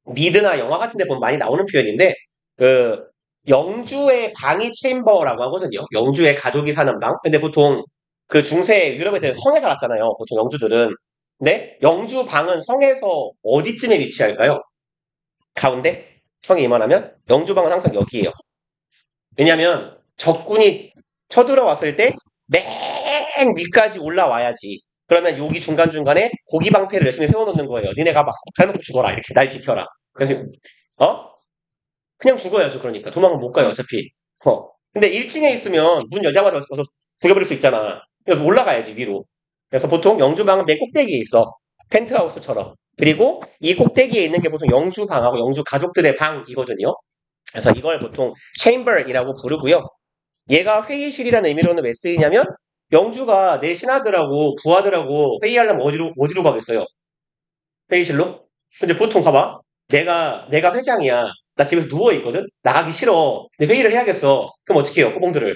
미드나 영화 같은 데 보면 많이 나오는 표현인데 그 영주의 방이 체인버라고 하거든요. 영주의 가족이 사는 방. 근데 보통 그 중세 유럽 애들은 성에 살았잖아요. 보통 영주들은. 근데 영주 방은 성에서 어디쯤에 위치할까요? 가운데? 성이 이만하면 영주 방은 항상 여기에요. 왜냐면 적군이 쳐들어왔을 때 맨 위까지 올라와야지. 그러면 여기 중간중간에 고기 방패를 열심히 세워놓는 거예요. 니네가 막 칼먹고 죽어라. 이렇게 날 지켜라. 그래서 그냥 죽어야죠. 그러니까 도망은 못 가요. 어차피. 근데 1층에 있으면 문 열자마자 와서 죽여버릴 수 있잖아. 그래서 올라가야지 위로. 그래서 보통 영주방은 맨 꼭대기에 있어. 펜트하우스처럼. 그리고 이 꼭대기에 있는 게 보통 영주방하고 영주 가족들의 방이거든요. 그래서 이걸 보통 chamber이라고 부르고요. 얘가 회의실이라는 의미로는 왜 쓰이냐면 영주가 내 신하들하고 부하들하고 회의하려면 어디로 가겠어요? 회의실로? 근데 보통 봐봐. 내가 회장이야. 나 집에서 누워있거든? 나가기 싫어. 근데 회의를 해야겠어. 그럼 어떻게 해요? 호봉들을.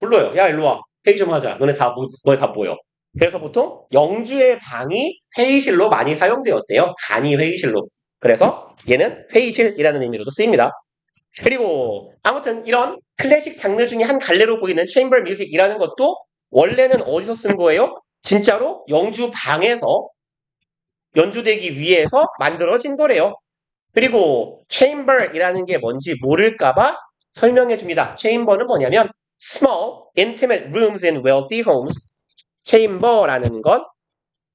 불러요. 야, 일로 와. 회의 좀 하자. 너네 다 모여. 그래서 보통 영주의 방이 회의실로 많이 사용되었대요. 간이 회의실로. 그래서 얘는 회의실이라는 의미로도 쓰입니다. 그리고 아무튼 이런 클래식 장르 중에 한 갈래로 보이는 체인버 뮤직이라는 것도 원래는 어디서 쓴 거예요? 진짜로 영주 방에서 연주되기 위해서 만들어진 거래요. 그리고 chamber이라는 게 뭔지 모를까봐 설명해 줍니다. chamber는 뭐냐면 small, intimate rooms in wealthy homes. chamber라는 건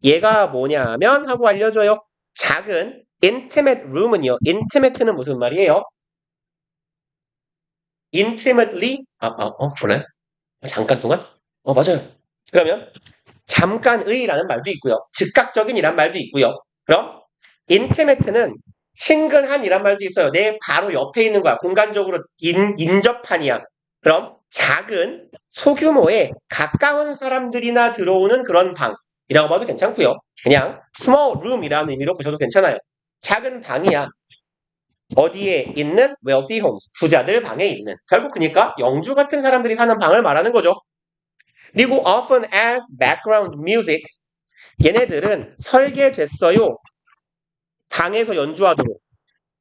얘가 뭐냐면 하고 알려줘요. 작은 intimate room은요. intimate는 무슨 말이에요? intimately 그래? 잠깐 동안? 맞아요. 그러면 잠깐의라는 말도 있고요. 즉각적인이란 말도 있고요. 그럼 intimate는 친근한이란 말도 있어요. 내 바로 옆에 있는 거야. 공간적으로 인접한이야. 그럼 작은 소규모의 가까운 사람들이나 들어오는 그런 방이라고 봐도 괜찮고요. 그냥 small room이라는 의미로 보셔도 괜찮아요. 작은 방이야. 어디에 있는 wealthy homes, 부자들 방에 있는. 결국 그러니까 영주 같은 사람들이 사는 방을 말하는 거죠. 그리고 often as background music, 얘네들은 설계됐어요. 방에서 연주하도록.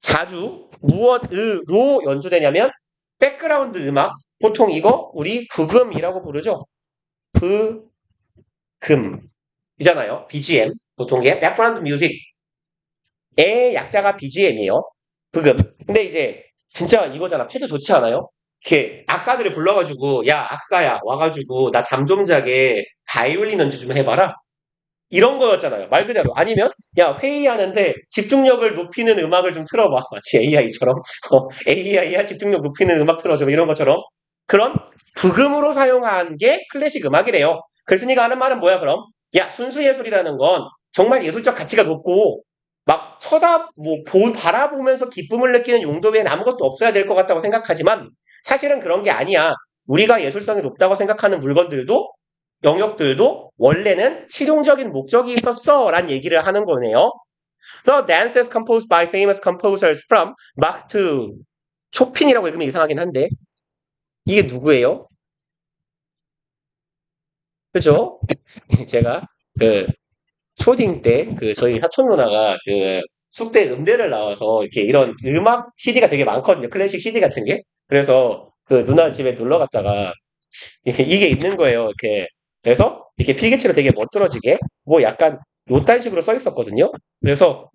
자주 무엇으로 연주되냐면 백그라운드 음악, 보통 이거 우리 부금이라고 부르죠. 부금이잖아요. BGM, 보통 게 백그라운드 뮤직의 약자가 BGM이에요. 부금. 근데 이제 진짜 이거잖아. 패드 좋지 않아요? 이렇게 악사들을 불러가지고 야 악사야 와가지고 나 잠 좀 자게 바이올린 연주 좀 해봐라. 이런 거였잖아요. 말 그대로. 아니면 야 회의하는데 집중력을 높이는 음악을 좀 틀어봐. 마치 AI처럼. AI야 집중력 높이는 음악 틀어줘. 이런 것처럼. 그런 부금으로 사용한 게 클래식 음악이래요. 글쓴이가 하는 말은 뭐야 그럼? 야 순수 예술이라는 건 정말 예술적 가치가 높고 막 바라보면서 기쁨을 느끼는 용도 외엔 아무것도 없어야 될 것 같다고 생각하지만 사실은 그런 게 아니야. 우리가 예술성이 높다고 생각하는 물건들도 영역들도 원래는 실용적인 목적이 있었어 라는 얘기를 하는 거네요. The dances composed by famous composers from Bach to 초핀이라고 읽으면 이상하긴 한데 이게 누구예요? 그죠? 제가 그 초딩 때 그 저희 사촌 누나가 그 숙대 음대를 나와서 이렇게 이런 음악 CD가 되게 많거든요. 클래식 CD 같은 게. 그래서 그 누나 집에 놀러 갔다가 이게 있는 거예요. 이렇게. 그래서 이렇게 필기체로 되게 멋들어지게 뭐 약간 요딴 식으로 써 있었거든요. 그래서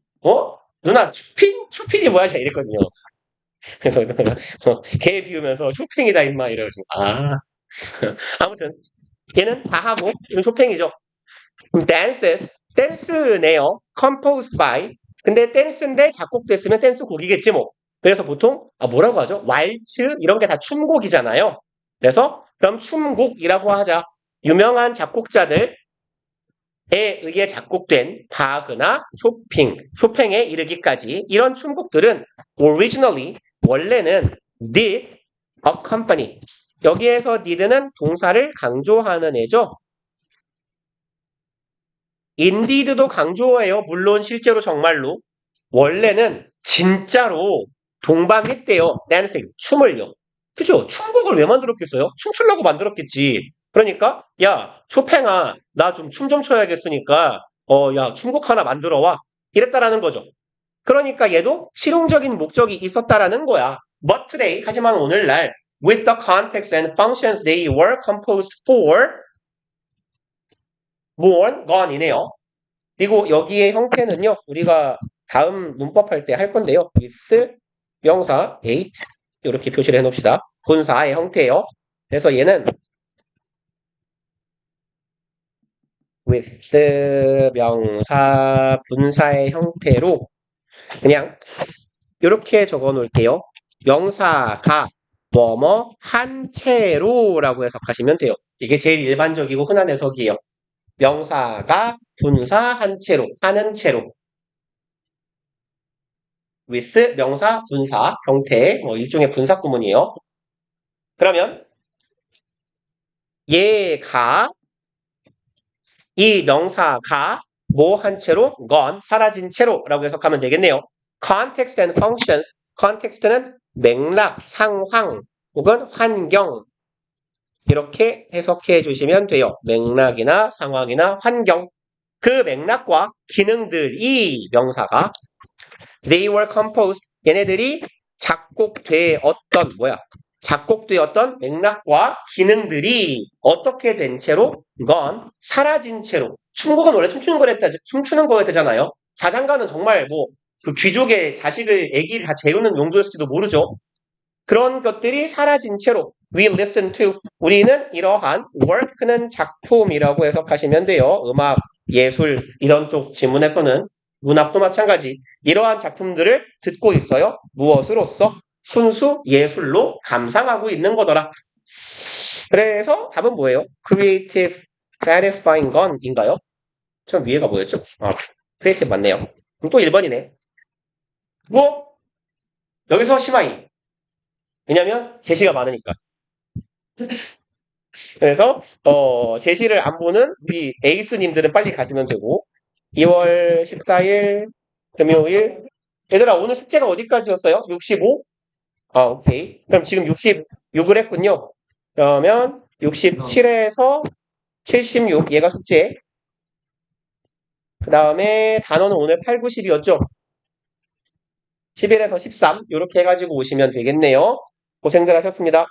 누나 추핀이 뭐야? 제가 이랬거든요. 그래서 개 비우면서 쇼팽이다 임마 이래가지고 아무튼 얘는 다 하고 이건 쇼팽이죠. 그럼 댄스네요. composed by. 근데 댄스인데 작곡됐으면 댄스 곡이겠지 뭐. 그래서 보통 뭐라고 하죠? 왈츠 이런 게 다 춤곡이잖아요. 그래서 그럼 춤곡이라고 하자. 유명한 작곡자들에 의해 작곡된 바흐나 쇼팽에 이르기까지 이런 춤곡들은 originally 원래는 did accompany 여기에서 need는 동사를 강조하는 애죠. 인디드도 강조해요. 물론 실제로 정말로 원래는 진짜로 동반했대요. 댄싱 춤을요. 그죠? 춤곡을 왜 만들었겠어요? 춤추려고 만들었겠지. 그러니까 야 쇼팽아 나 좀 춤 좀 춰야겠으니까 야 춤곡 하나 만들어 와 이랬다라는 거죠. 그러니까 얘도 실용적인 목적이 있었다라는 거야. But today 하지만 오늘날 with the context and functions they were composed for born gone이네요. 그리고 여기의 형태는요, 우리가 다음 문법 할 때 할 건데요. with 명사 ate 이렇게 표시를 해놓읍시다. 분사의 형태예요. 그래서 얘는 with 명사 분사의 형태로 그냥 이렇게 적어 놓을게요. 명사가 뭐뭐 한 채로라고 해석하시면 돼요. 이게 제일 일반적이고 흔한 해석이에요. 명사가 분사 한 채로 하는 채로 with 명사 분사 형태 뭐 일종의 분사 구문이에요. 그러면 얘가 이 명사가 뭐 한 채로 gone 사라진 채로라고 해석하면 되겠네요. context and functions context는 맥락, 상황 혹은 환경 이렇게 해석해 주시면 돼요. 맥락이나 상황이나 환경 그 맥락과 기능들이 명사가 they were composed 얘네들이 작곡되었던 맥락과 기능들이 어떻게 된 채로 gone 사라진 채로 춤곡은 원래 춤추는 거였잖아요. 자장가는 정말 뭐 그 귀족의 아기를 다 재우는 용도였을지도 모르죠. 그런 것들이 사라진 채로 we listen to 우리는 이러한 work는 작품이라고 해석하시면 돼요. 음악, 예술 이런 쪽 지문에서는 문학도 마찬가지 이러한 작품들을 듣고 있어요. 무엇으로써? 순수 예술로 감상하고 있는 거더라. 그래서 답은 뭐예요? creative, satisfying gun인가요? 저 위에가 뭐였죠? creative 맞네요. 그럼 또 1번이네. 뭐 여기서 심하이 왜냐면 제시가 많으니까. 그래서 제시를 안 보는 우리 에이스님들은 빨리 가시면 되고 2월 14일 금요일 얘들아 오늘 숙제가 어디까지였어요? 65? 오케이. 그럼 지금 66을 했군요. 그러면 67에서 76 얘가 숙제. 그 다음에 단어는 오늘 8, 90이었죠? 11에서 13 이렇게 해가지고 오시면 되겠네요. 고생들 하셨습니다.